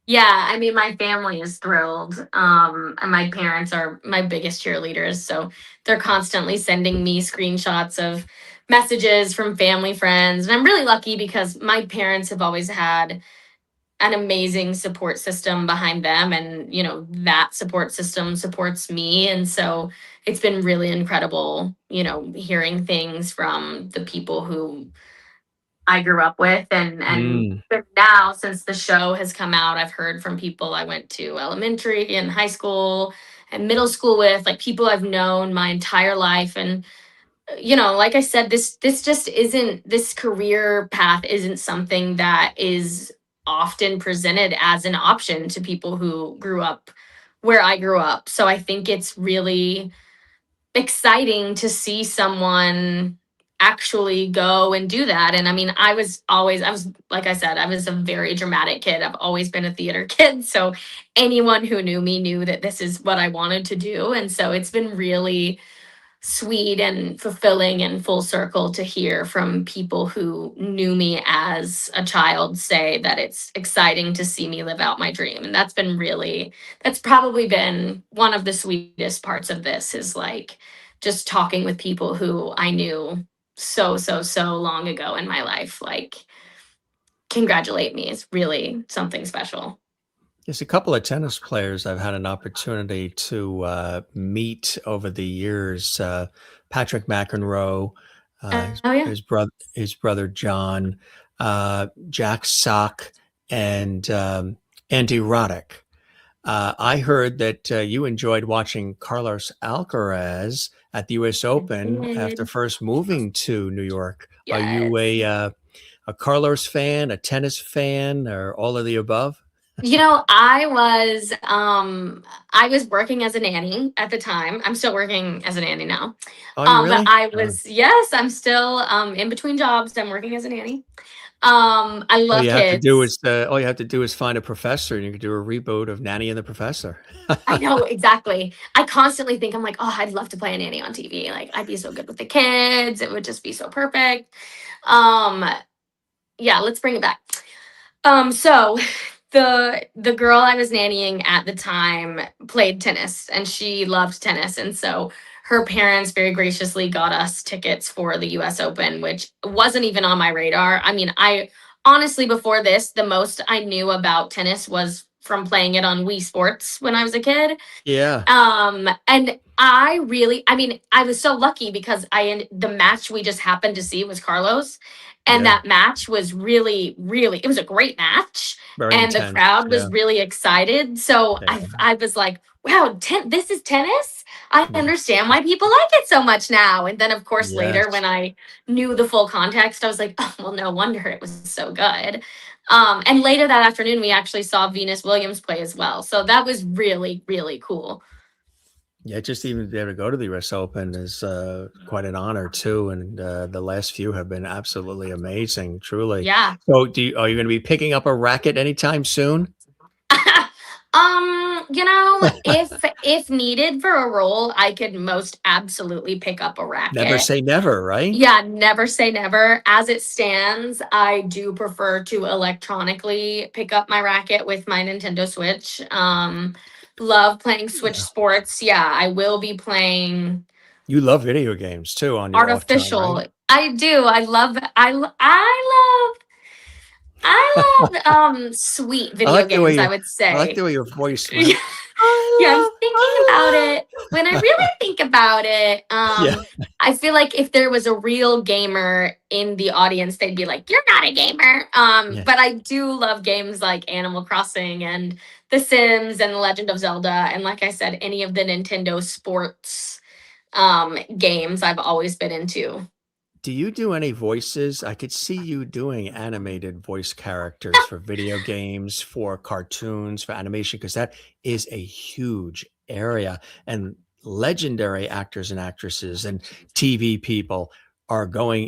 Yeah, I mean, my family is thrilled. And my parents are my biggest cheerleaders. So they're constantly sending me screenshots of messages from family, friends. And I'm really lucky because my parents have always had an amazing support system behind them. And, that support system supports me. And so it's been really incredible, hearing things from the people who I grew up with and Mm, now since the show has come out, I've heard from people I went to elementary and high school and middle school with, like people I've known my entire life and like I said this just isn't this career path isn't something that is often presented as an option to people who grew up where I grew up. So I think it's really exciting to see someone actually go and do that. And I mean, I was like I said, I was a very dramatic kid. I've always been a theater kid. So anyone who knew me knew that this is what I wanted to do. And so it's been really sweet and fulfilling and full circle to hear from people who knew me as a child say that it's exciting to see me live out my dream. And that's probably been one of the sweetest parts of this is like just talking with people who I knew so long ago in my life, like congratulate me is really something special. there's a couple of tennis players I've had an opportunity to meet over the years. Patrick McEnroe, Oh yeah. his brother John, Jack Sock, and Andy Roddick. I heard that you enjoyed watching Carlos Alcaraz at the U.S. I Open after did. first moving to New York. Are you Yes. a Carlos fan, a tennis fan, or all of the above? I was working as a nanny at the time. I'm still working as a nanny now. Oh, you But really? I was yes, I'm still in between jobs. I'm working as a nanny. I All love you have to do kids. is find a professor, and you can do a reboot of Nanny and the Professor. I know exactly. I constantly think I'm like, oh, I'd love to play a nanny on TV. Like I'd be so good with the kids. It would just be so perfect. Um, yeah, let's bring it back. So the girl I was nannying at the time played tennis and she loved tennis. And so her parents very graciously got us tickets for the US Open, which wasn't even on my radar. I mean, I honestly before this, the most I knew about tennis was from playing it on Wii Sports when I was a kid. Yeah, And I mean, I was so lucky because the match we just happened to see was Carlos. And yeah, that match was really, really, it was a great match. very And the intense. crowd Yeah, was really excited. So yeah, I was like, wow, this is tennis? I yeah. understand why people like it so much now. And then, of course, later Yes. when I knew the full context, I was like, oh, well, no wonder it was so good. And later that afternoon, we actually saw Venus Williams play as well. So that was really, really cool. Yeah, just even to be able to go to the US Open is quite an honor too, and the last few have been absolutely amazing, truly. Yeah. So, are you going to be picking up a racket anytime soon? If needed for a role, I could most absolutely pick up a Never racket. say never, right? Yeah, never say never. As it stands, I do prefer to electronically pick up my racket with my Nintendo Switch. Love playing Switch Yeah. sports. Yeah, I will be playing You love video games too on your off time, right? artificial. I do. I love sweet I video like the way games, I you, would I like the say. way your voice went. Yeah, I'm thinking about I it. When I really think about it, yeah, I feel like if there was a real gamer in the audience, they'd be like, "You're not a gamer." yeah. But I do love games like Animal Crossing and The Sims and The Legend of Zelda, and like I said, any of the Nintendo sports games I've always been into. Do you do any voices? I could see you doing animated voice characters for video games, for cartoons, for animation, because that is a huge area. And legendary actors and actresses and TV people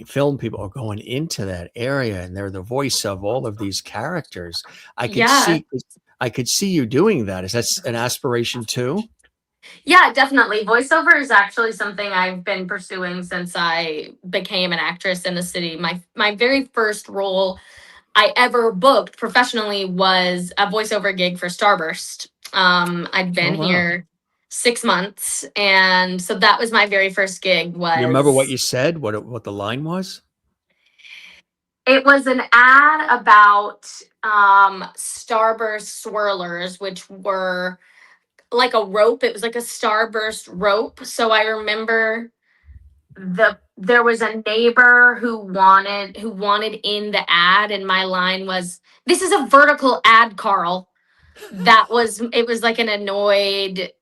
film people are going into that area, and they're the voice of all of these characters. I could Yeah, see, I could see you doing that. Is that an aspiration too? yeah, definitely. Voiceover is actually something I've been pursuing since I became an actress in the city. My very first role I ever booked professionally was a voiceover gig for Starburst. I'd Oh been wow! here 6 months, and so that was my very first gig. You remember what Was you said? What the line was? It was an ad about Starburst swirlers, which were like a rope. It was like a Starburst rope. So I remember there was a neighbor who wanted in the ad, and my line was, "This is a vertical ad, Carl." It was like an annoyed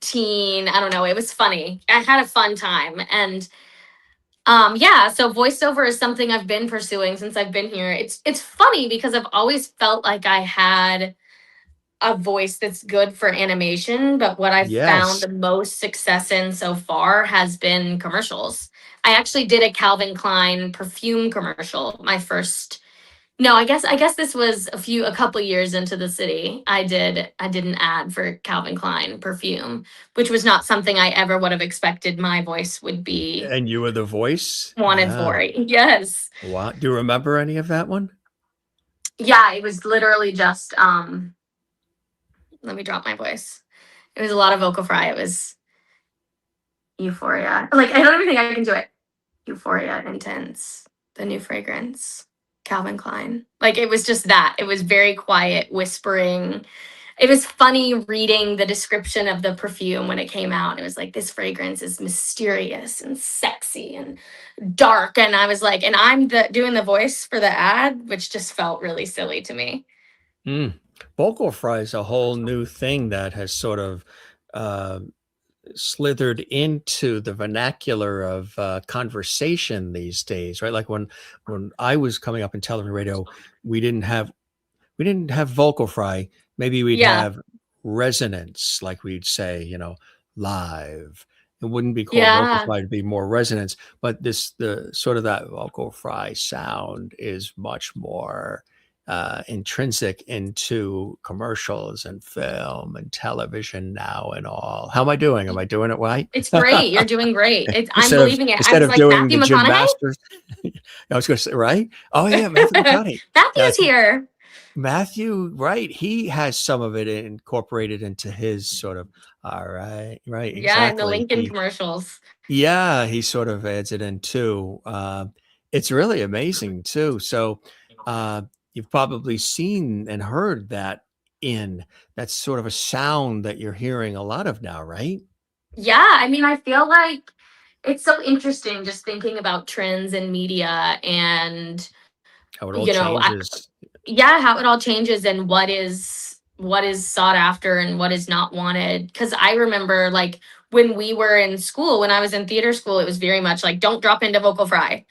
teen. I don't know, it was funny. I had a fun time. And yeah, so voiceover is something I've been pursuing since I've been here. It's funny because I've always felt like I had a voice that's good for animation, but what I've found Yes. the most success in so far has been commercials. I actually did a Calvin Klein perfume commercial. My first No, I guess this was a couple years into the city. I did an ad for Calvin Klein perfume, which was not something I ever would have expected my voice would be And you were the voice? wanted Yeah. for. Yes. Wow. Do you remember any of that one? Yeah, it was literally just let me drop my voice. It was a lot of vocal fry. It was Euphoria. Like, I don't even think I can do it. Euphoria Intense, the new fragrance, Calvin Klein. Like, it was just that. It was very quiet, whispering. It was funny reading the description of the perfume when it came out. It was like, this fragrance is mysterious and sexy and dark. And I was like, and I'm doing the voice for the ad, which just felt really silly to me. Mm. Vocal fry is a whole new thing that has sort of uh, slithered into the vernacular of conversation these days, right? Like when I was coming up in television radio, we didn't have we didn't have vocal fry. Maybe we'd Yeah. have resonance, like we'd say, live. It wouldn't be called vocal Yeah. fry, it'd be more resonance. But the sort of that vocal fry sound is much more intrinsic into commercials and film and television now and all. How am I doing? Am I doing it right? It's great. You're doing great. I'm instead of believing it. I instead was of like, doing the Matthew Jim McConaughey? Masters, I was going to say right. Oh yeah, Matthew McConaughey. Matthew's Matthew, here. Matthew, right? He has some of it incorporated into his sort of. All right, right, Yeah, in the exactly. Lincoln commercials. Yeah, he sort of adds it in too. It's really amazing too. So, uh, you've probably seen and heard that in that's sort of a sound that you're hearing a lot of now, right? Yeah, I mean, I feel like it's so interesting just thinking about trends in media and, How it all you know, changes. yeah, how it all changes and what is sought after and what is not wanted. Because I remember, like, when we were in school, when I was in theater school, it was very much like, don't drop into vocal fry.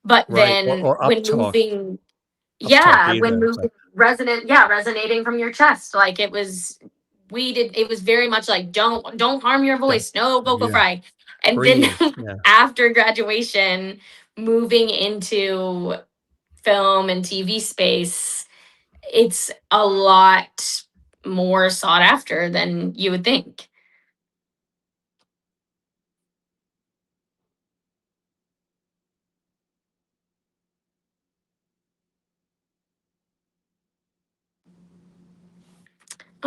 But Right, then or up talk when either. It's moving like resonating from your chest, like, it was it was very much like, don't harm your Yeah. voice, no vocal Yeah. fry. And then Breathe. Yeah. after graduation, moving into film and TV space, it's a lot more sought after than you would think.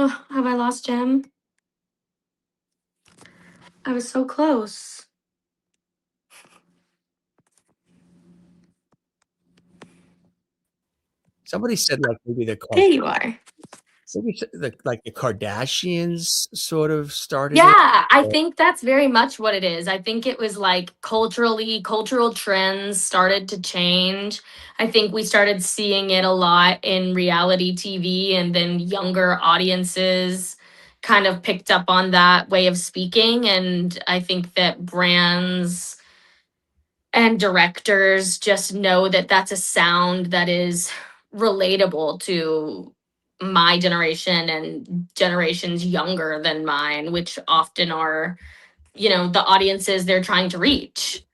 Oh, have I lost Jem? I was so close. Somebody said like maybe There you are. like the Kardashians sort of started it. Yeah, I think that's very much what it is. I think it was like cultural trends started to change. I think we started seeing it a lot in reality TV, and then younger audiences kind of picked up on that way of speaking. And I think that brands and directors just know that that's a sound that is relatable to my generation and generations younger than mine, which often are, the audiences they're trying to reach.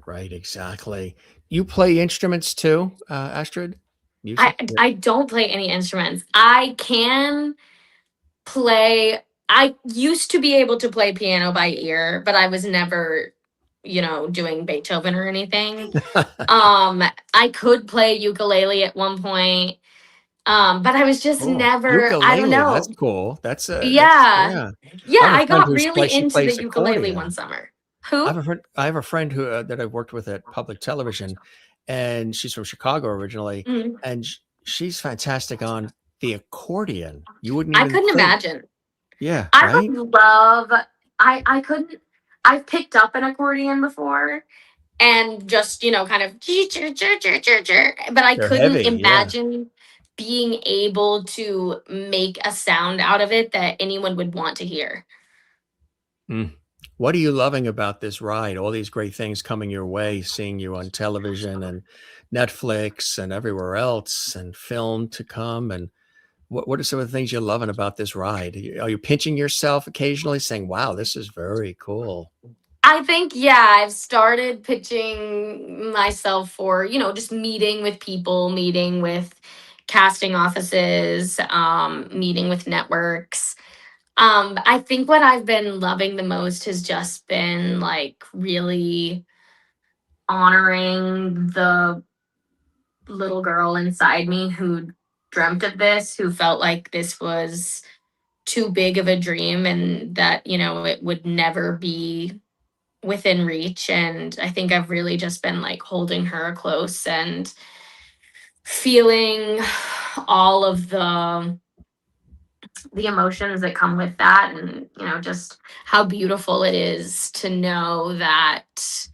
Right, exactly. You play instruments too, Astrid? I Music? Yeah. I don't play any instruments. I can play. I used to be able to play piano by ear, but I was never, doing Beethoven or anything. Um, I could play ukulele at one point, but I was just Cool. never, I don't Ukulele, that's know. cool. That's Yeah. yeah. Yeah, I have a I friend got really she into the plays ukulele one accordion. summer. Who? I have a friend who that I worked with at public television, and she's from Chicago originally, Mm, and she's fantastic on the accordion. You wouldn't I even couldn't think. imagine. Yeah, I right? would love, I couldn't, I've picked up an accordion before and just, kind of, but I They're couldn't heavy, yeah. imagine being able to make a sound out of it that anyone would want to hear. Mm. What are you loving about this ride? All these great things coming your way, seeing you on television and Netflix and everywhere else, and film to come. And what are some of the things you're loving about this ride? Are you pinching yourself occasionally, saying, "Wow, this is very cool"? I think, yeah, I've started pitching myself for, just meeting with people, meeting with casting offices, meeting with networks. I think what I've been loving the most has just been like really honoring the little girl inside me who dreamt of this, who felt like this was too big of a dream and that, it would never be within reach. And I think I've really just been like holding her close and feeling all of the emotions that come with that, and just how beautiful it is to know that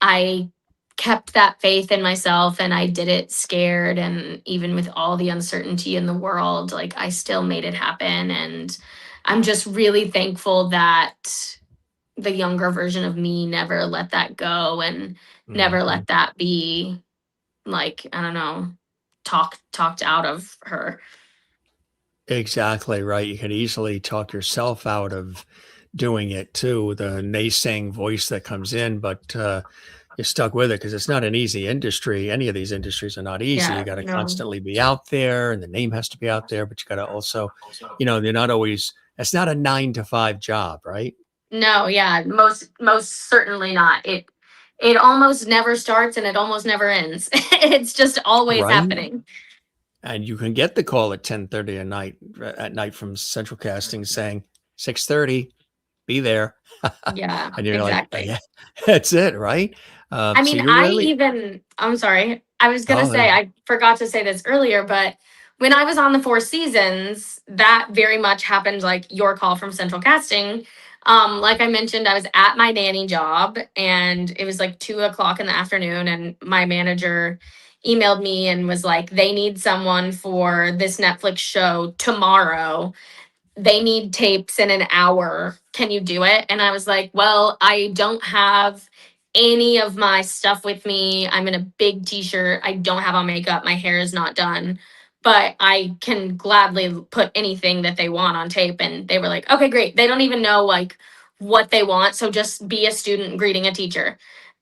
I kept that faith in myself and I did it scared, and even with all the uncertainty in the world, like I still made it happen. And I'm just really thankful that the younger version of me never let that go and never Mhm. let that be, like, I don't know, talked out of her. Exactly right. You can easily talk yourself out of doing it too, the naysaying voice that comes in, but you're stuck with it because it's not an easy industry. Any of these industries are not easy. You Yeah, got to no. constantly be out there, and the name has to be out there, but you got to also, they're not always, it's not a 9 to 5 job, right? No, yeah, most certainly not. It almost never starts and it almost never ends. It's just always Right. happening. And you can get the call at 10:30 at night from central casting saying 6:30, be there. Yeah, And you're like, exactly. yeah, that's it, right? I So mean, you're really, I'm sorry. I was going to oh, say, I forgot to say this earlier, but when I was on the Four Seasons, that very much happened like your call from Central Casting. Like I mentioned, I was at my nanny job and it was like 2 o'clock in the afternoon, and my manager emailed me and was like, they need someone for this Netflix show tomorrow. They need tapes in an hour. Can you do it? And I was like, well, I don't have any of my stuff with me. I'm in a big t shirt. I don't have on makeup. My hair is not done. but I can gladly put anything that they want on tape. And they were like, okay, great. They don't even know like what they want. So just be a student greeting a teacher.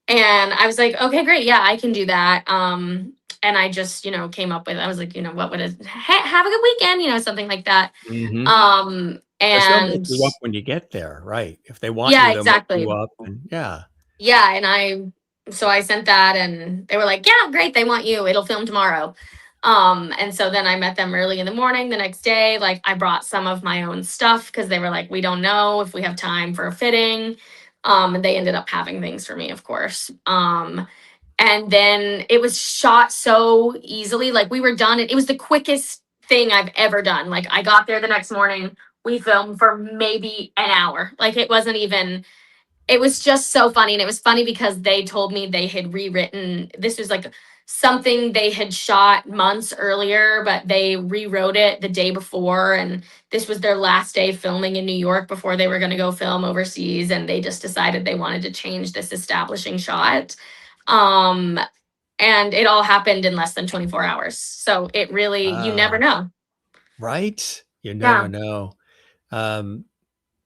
And I was like, okay, great. Yeah, I can do that. And I just, came up with, I was like, what would it, have a good weekend, something like that. Hmm. Because they'll make And you up when you get there, right? If they want you, yeah, they'll make you exactly. up, and yeah. Yeah. So I sent that and they were like, yeah, great. They want you. It'll film tomorrow. And so then I met them early in the morning the next day. Like I brought some of my own stuff because they were like, we don't know if we have time for a fitting. And they ended up having things for me, of course. And then it was shot so easily. Like we were done. It was the quickest thing I've ever done. Like I got there the next morning. We filmed for maybe an hour. Like it wasn't even, it was just so funny. And it was funny because they told me they had rewritten, this was like something they had shot months earlier, but they rewrote it the day before. And this was their last day filming in New York before they were going to go film overseas. And they just decided they wanted to change this establishing shot. Um, and it all happened in less than 24 hours. So it really, you never Wow. know. Right? You never Yeah. know. Um,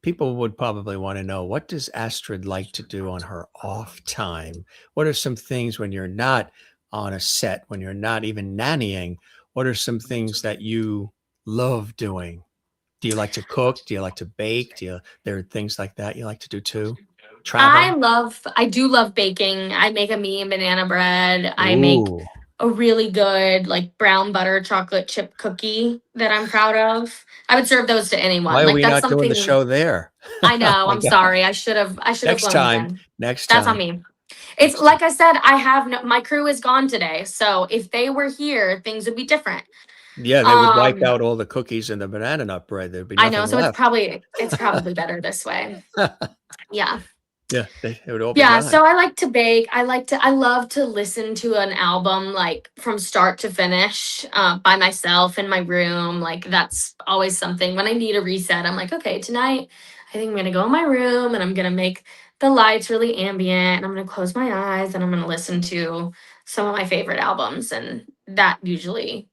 People would probably want to know, what does Astrid like to do on her off time? What are some things when you're not on a set, when you're not even nannying? What are some things that you love doing? Do you like to cook? Do you like to bake? There are things like that you like to do too? Travel? I do love baking. I make a me and banana bread. I make Ooh. a really good like brown butter chocolate chip cookie that I'm proud of. I would serve those to Why anyone. are Like we that's not doing the something show there? I Oh know. my I'm God. sorry. I should have Next flown you time. then. Next That's on time. me. It's Next time. like I said, I have no, my crew is gone today. So if they were here, things would be different. Yeah, they would wipe Um, out all the cookies and the banana nut bread. There'd be I know. nothing So left. it's probably better this way. Yeah. Yeah, it would all be Yeah, gone. so I like to bake. I love to listen to an album like from start to finish by myself in my room. Like that's always something when I need a reset. I'm like, okay, tonight I think I'm gonna go in my room and I'm gonna make the lights really ambient and I'm gonna close my eyes and I'm gonna listen to some of my favorite albums. And that usually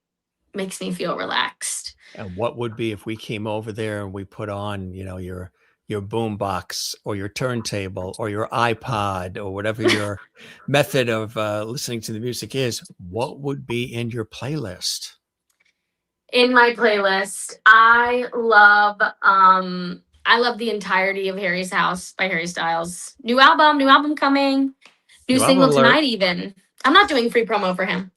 makes me feel relaxed. And what would be if we came over there and we put on, your boom box or your turntable or your iPod or whatever your method of listening to the music is, what would be in your playlist? In my playlist, I love the entirety of Harry's House by Harry Styles. New album coming, new New album single alert. tonight even. I'm not doing free promo for him.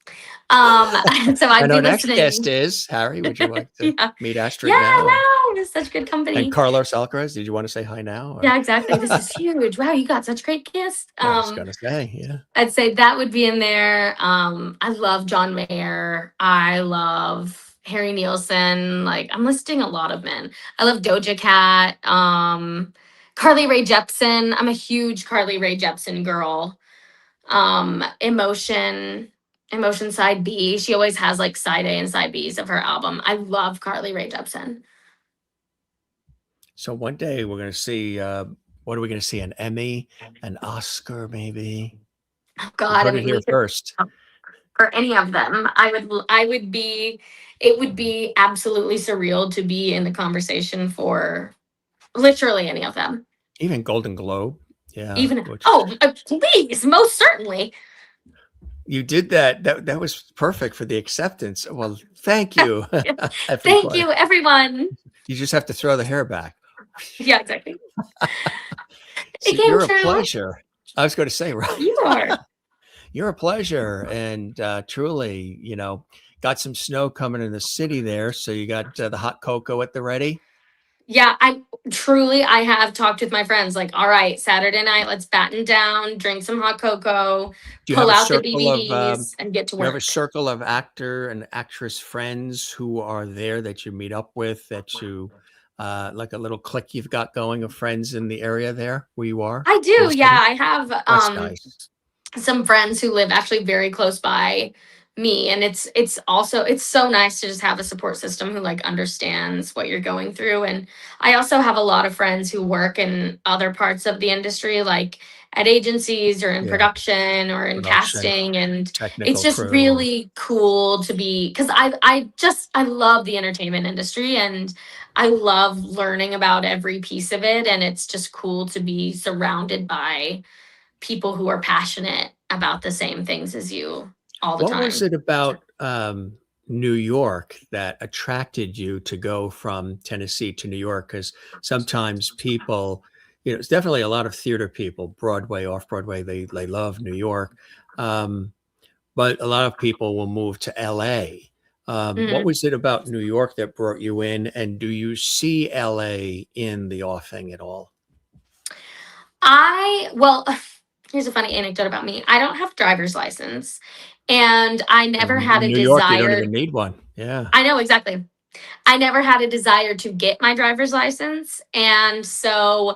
So And I'd be our next guest listening. is Harry. Would you like to Yeah. meet Astrid Yeah, now? no, it's such good And company. Carlos Alcaraz, did you want to say hi now? Or Yeah, exactly. This is huge. Wow, you got such great gifts. I was gonna say, yeah. I'd say that would be in there. I love John Mayer. I love Harry Nielsen. Like I'm listing a lot of men. I love Doja Cat. Carly Rae Jepsen. I'm a huge Carly Rae Jepsen girl. Emotion side B. She always has like side A and side Bs of her album. I love Carly Rae Jepsen. So one day we're gonna see what are we gonna see? An Emmy, an Oscar, maybe? Oh You God, I heard it mean, here we could first. for any of them. I would be it would be absolutely surreal to be in the conversation for literally any of them. Even Golden Globe. Yeah, Even which oh, please, most certainly. you did that. That was perfect for the acceptance. Well, thank you, Thank everybody. you, everyone. You just have to throw the hair back. Yeah, exactly. So It came you're a true. pleasure. I was going to say, right? You are. You're a pleasure, and truly, got some snow coming in the city there. So you got the hot cocoa at the ready. Yeah, I have talked with my friends like, all right, Saturday night, let's batten down, drink some hot cocoa, Do you have pull a out the circle of DVDs and get to you have a work. circle of actor and actress friends who are there that you meet up with, that you like a little clique you've got going of friends in the area there where you are I in the do. city? Yeah, I have That's nice. some friends who live actually very close by me and it's so nice to just have a support system who like understands what you're going through. And I also have a lot of friends who work in other parts of the industry like at agencies or in Yeah. production or in Production, casting. And it's technical just crew. really cool to be, because I love the entertainment industry, and I love learning about every piece of it. And it's just cool to be surrounded by people who are passionate about the same things as you all the What was time. it about New York that attracted you to go from Tennessee to New York? Because sometimes people, it's definitely a lot of theater people, Broadway, off Broadway, they love New York. Um, but a lot of people will move to LA. What Mhm. was it about New York that brought you in? And do you see LA in the offing at all? Well, here's a funny anecdote about me. I don't have a driver's license, and I never In had a New York, you don't desire. even need one. Yeah. I know exactly. I never had a desire to get my driver's license. And so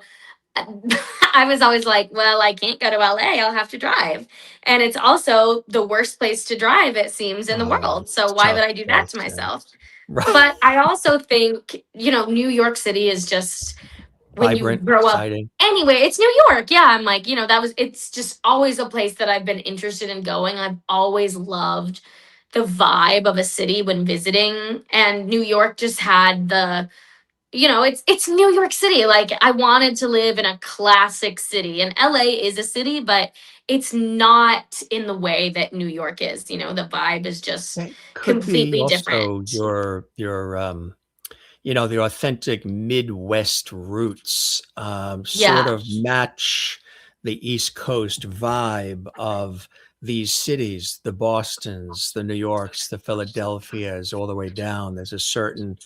I was always like, well, I can't go to LA. I'll have to drive. And it's also the worst place to drive, it seems, in the world. So It's why tough would I do that place. to Yeah. myself? Right. But I also think, New York City is just, when you Vibrant, grow up, exciting. anyway, it's New York. Yeah. I'm like, it's just always a place that I've been interested in going. I've always loved the vibe of a city when visiting. And New York just had it's New York City. Like, I wanted to live in a classic city. And LA is a city, but it's not in the way that New York is. The vibe is just It could be completely different. also your the authentic Midwest roots sort Yeah. of match the East Coast vibe of these cities, the Bostons, the New Yorks, the Philadelphias, all the way down. There's a certain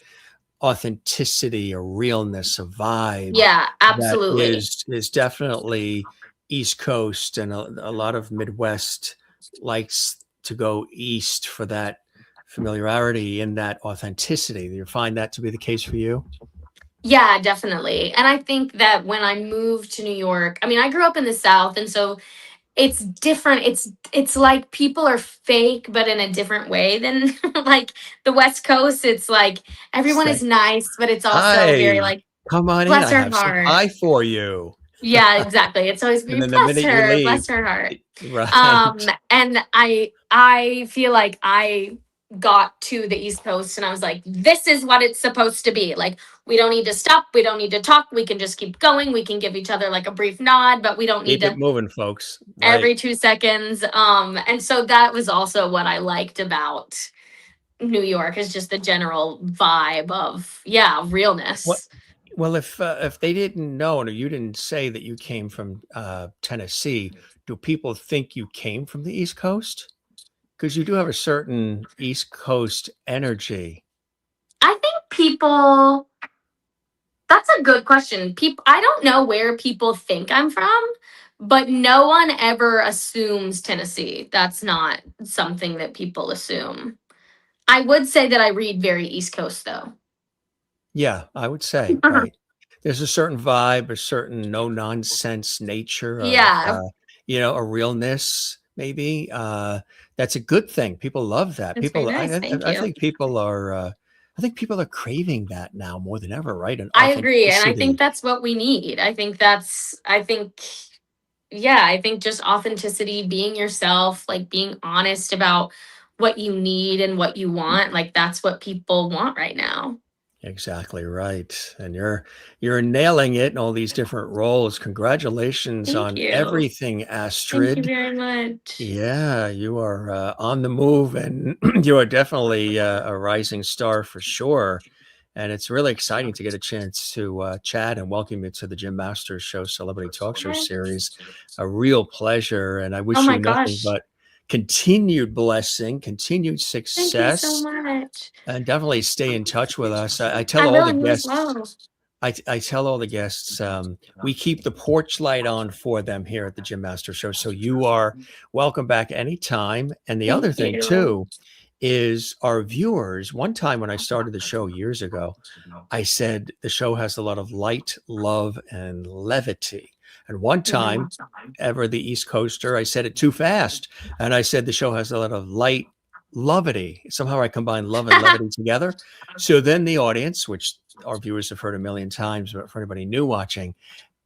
authenticity, a realness, a vibe Yeah, that absolutely. is definitely East Coast, and a lot of Midwest likes to go east for that familiarity and that authenticity. Do you find that to be the case for you? Yeah, definitely. And I think that when I moved to New York, I mean, I grew up in the South, and so it's different. It's like people are fake, but in a different way than like the West Coast. It's like everyone is Say, nice, but it's also hi, very like, come on in. bless I her have some heart. pie for you. Yeah, exactly. It's always And very, then the minute you leave, bless her heart. right. And I feel like I got to the East Coast and I was like, this is what it's supposed to be. Like, we don't need to stop, we don't need to talk, we can just keep going. We can give each other like a brief nod, but we don't need Keep it to moving, folks. Right. every 2 seconds. And so that was also what I liked about New York, is just the general vibe of, yeah, What realness. Well, if they didn't know, or you didn't say that you came from Tennessee, do people think you came from the East Coast? Because you do have a certain East Coast energy. I think people That's a good question. I don't know where people think I'm from, but no one ever assumes Tennessee. That's not something that people assume. I would say that I read very East Coast though. Yeah, I would say, right. There's a certain vibe, a certain no nonsense nature of, Yeah, a realness, maybe. That's a good thing. People love that. it's very People, nice. Thank I you. think I think people are craving that now more than ever, right? An I agree. And I think authenticity. that's what we need. Yeah, I think just authenticity, being yourself, like being honest about what you need and what you want, like that's what people want right now. Exactly right. And you're nailing it in all these different roles. Congratulations Thank on you. everything, Thank you Astrid. very much. Yeah, you are on the move, and you are definitely a rising star for sure. And it's really exciting to get a chance to chat and welcome you to the Jim Masters Show Celebrity Talk Show series. A real pleasure, and I Oh wish my you nothing gosh. but continued blessing, continued Thank you so success, much. and definitely stay in touch with us. I I tell all will, the you as guests well. I tell all the guests we keep the porch light on for them here at the Jim Master Show. So you are welcome back anytime. And the other Thank thing, you. too, is our viewers. One time when I started the show years ago, I said the show has a lot of light, love, and levity. And one Mhm. time, ever the East Coaster, I said it too fast. And I said the show has a lot of light, levity. Somehow I combine love and levity together. So then the audience, which our viewers have heard a million times, but for anybody new watching,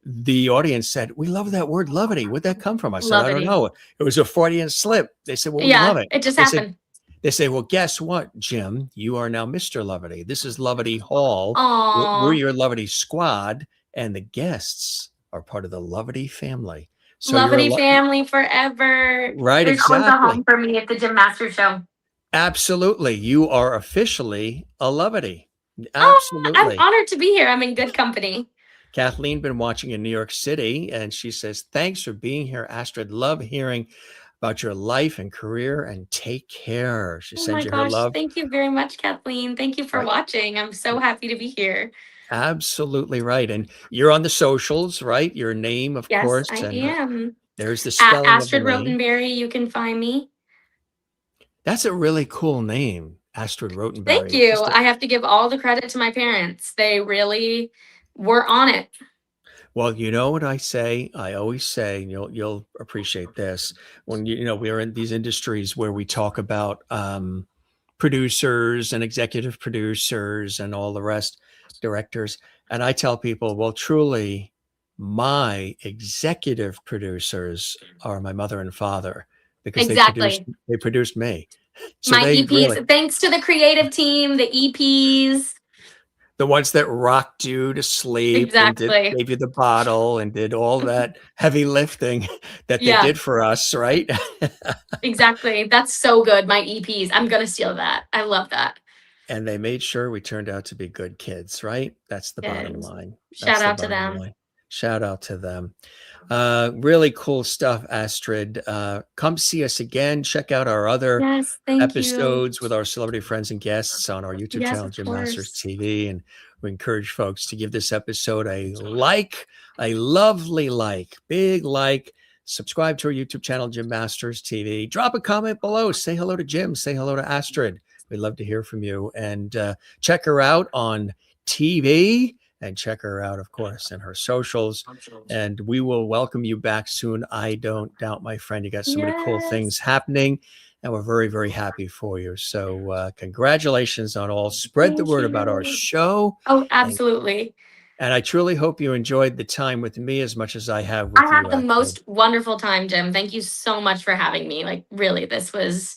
the audience said, "We love that word levity. Where'd that come from?" I said, "I don't Lovity. know. It was a Freudian slip." They said, "Well, we love Yeah, it." it just They said, happened. "Well, guess what, Jim? You are now Mr. Levity. This is Levity Hall. We're Aw, your Levity squad, and the guests are part of the Levity family. So you're Lovity family forever. right, There's always a exactly. home for me at the Gym Master Show. Absolutely. You are officially a Levity. Oh, I'm Absolutely." honored to be here. I'm in good company. Kathleen been watching in New York City, and she says, "Thanks for being here, Astrid. Love hearing about your life and career, and take care." She Oh sends my you her gosh. love. Thank you very much, Kathleen. Thank you for Right. watching. I'm so happy to be here. Absolutely right. And you're on the socials, right? Your name, of Yes, course, I and am. there's the At spelling of the Astrid name. Rotenberry, you can find me. That's a really cool name, Astrid Thank Rotenberry. you. Just I have to give all the credit to my parents. They really were on it. well, you know what I say? I always say, and you'll appreciate this when we're in these industries where we talk about producers and executive producers and all the rest, directors, and I tell people, well, truly, my executive producers are my mother and father because Exactly. they produced me. So My they EPs, really thanks to the creative team, the EPs. the ones that rocked you to sleep and Exactly. gave you the bottle and did all that heavy lifting that they Yeah, did for us, right? exactly. That's so good. My EPs. I'm going to steal that. I love that. And they made sure we turned out to be good kids, right? That's the bottom Good. line. Shout That's the out to bottom them. line. Shout out to them. Really cool stuff, Astrid. Come see us again. Check out our other Yes, thank you. episodes with our celebrity friends and guests on our YouTube Yes, channel, of Jim Masters course. TV. And we encourage folks to give this episode a like, a lovely like, big like. Subscribe to our YouTube channel, Jim Masters TV. Drop a comment below. Say hello to Jim. Say hello to Astrid. We'd love to hear from you. And check her out on TV and check her out, of course, in her socials. And we will welcome you back soon. I don't doubt, my friend. You got so many cool Yes. things happening, and we're very, very happy for you. So, congratulations on all. Spread the Thank word about our you. show. Oh, And, absolutely. and I truly hope you enjoyed the time with me as much as I have I with had you, the Astrid. most wonderful time, Jim. Thank you so much for having me. Like, really, this was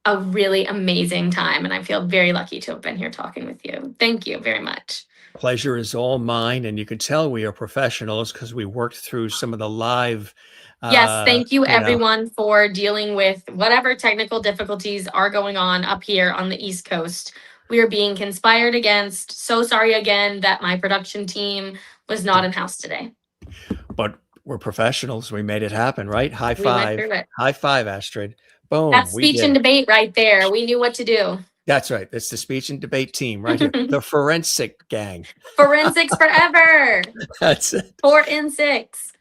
a really amazing time, and I feel very lucky to have been here talking with you. Thank you very much. Pleasure is all mine. And you can tell we are professionals because we worked through some of the live, Yes, uh, thank you you know, everyone for dealing with whatever technical difficulties are going on up here on the East Coast. We are being conspired against. So sorry again that my production team was not in house today. but we're professionals. We made it happen, right? High We went five. through it. High five, Astrid. Boom. That's We speech did and it. debate right there. We knew what to do. That's right. That's the speech and debate team right here. The forensic gang. Forensics forever. That's it. 4 and 6.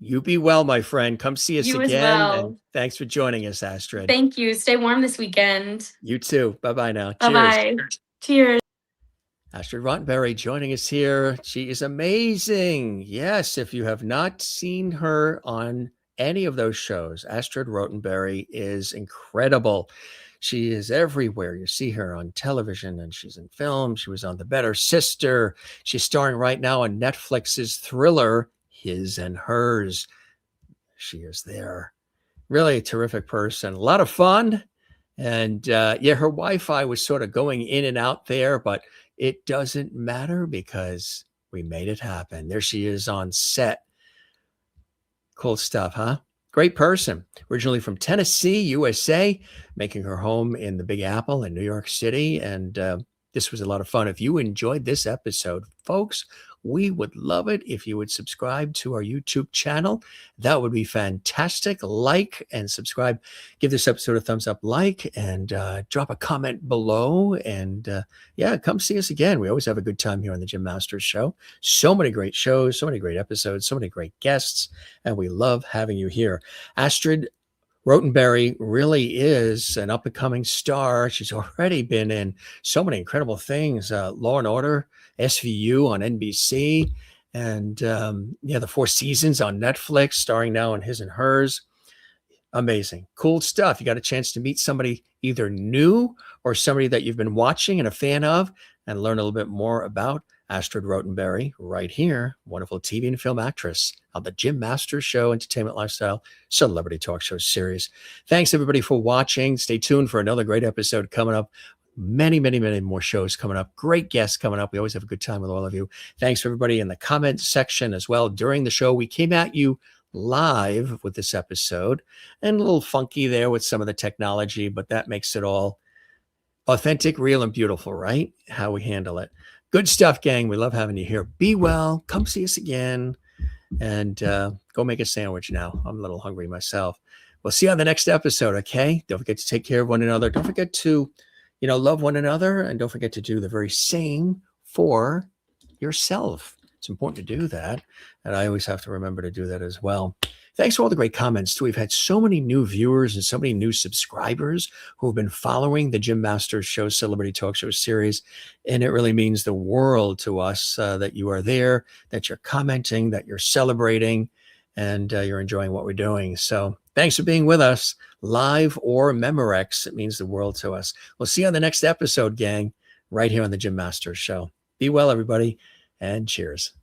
You be well, my friend. Come see us You as again. And well. thanks for joining us, Astrid. Thank you. Stay warm this weekend. You too. Bye bye now. Bye Cheers. bye. Cheers. Astrid Rotenberry joining us here. She is amazing. Yes, if you have not seen her on any of those shows, Astrid Rotenberry is incredible. She is everywhere. You see her on television and she's in film. She was on The Better Sister. She's starring right now on Netflix's thriller, His and Hers. She is there. Really a terrific person. A lot of fun. And yeah, her Wi-Fi was sort of going in and out there, but it doesn't matter because we made it happen. There she is on set. Cool stuff, huh? Great person. Originally from Tennessee, USA, making her home in the Big Apple in New York City. And this was a lot of fun. If you enjoyed this episode, folks, we would love it if you would subscribe to our YouTube channel. That would be fantastic. Like and subscribe. Give this episode a thumbs up, like, and drop a comment below. And yeah, come see us again. We always have a good time here on the Jim Masters Show. So many great shows, so many great episodes, so many great guests, and we love having you here. Astrid Rotenberry really is an up-and-coming star. She's already been in so many incredible things. Law and Order, SVU on NBC, and yeah, the Four Seasons on Netflix, starring now in His and Hers. Amazing. Cool stuff. You got a chance to meet somebody either new or somebody that you've been watching and a fan of and learn a little bit more about. Astrid Rotenberry, right here, wonderful TV and film actress on the Jim Masters Show Entertainment Lifestyle Celebrity Talk Show series. Thanks everybody for watching. Stay tuned for another great episode coming up. Many, many, many more shows coming up. Great guests coming up. We always have a good time with all of you. Thanks for everybody in the comment section as well. During the show, we came at you live with this episode and a little funky there with some of the technology, but that makes it all authentic, real, and beautiful, right? How we handle it. Good stuff, gang. We love having you here. Be well. Come see us again. And go make a sandwich now. I'm a little hungry myself. We'll see you on the next episode, okay? Don't forget to take care of one another. Don't forget to, love one another. And don't forget to do the very same for yourself. It's important to do that. And I always have to remember to do that as well. Thanks for all the great comments, too. We've had so many new viewers and so many new subscribers who have been following the Jim Masters Show Celebrity Talk Show series. And it really means the world to us that you are there, that you're commenting, that you're celebrating, and you're enjoying what we're doing. So thanks for being with us, live or Memorex. It means the world to us. We'll see you on the next episode, gang, right here on the Jim Masters Show. Be well, everybody, and cheers.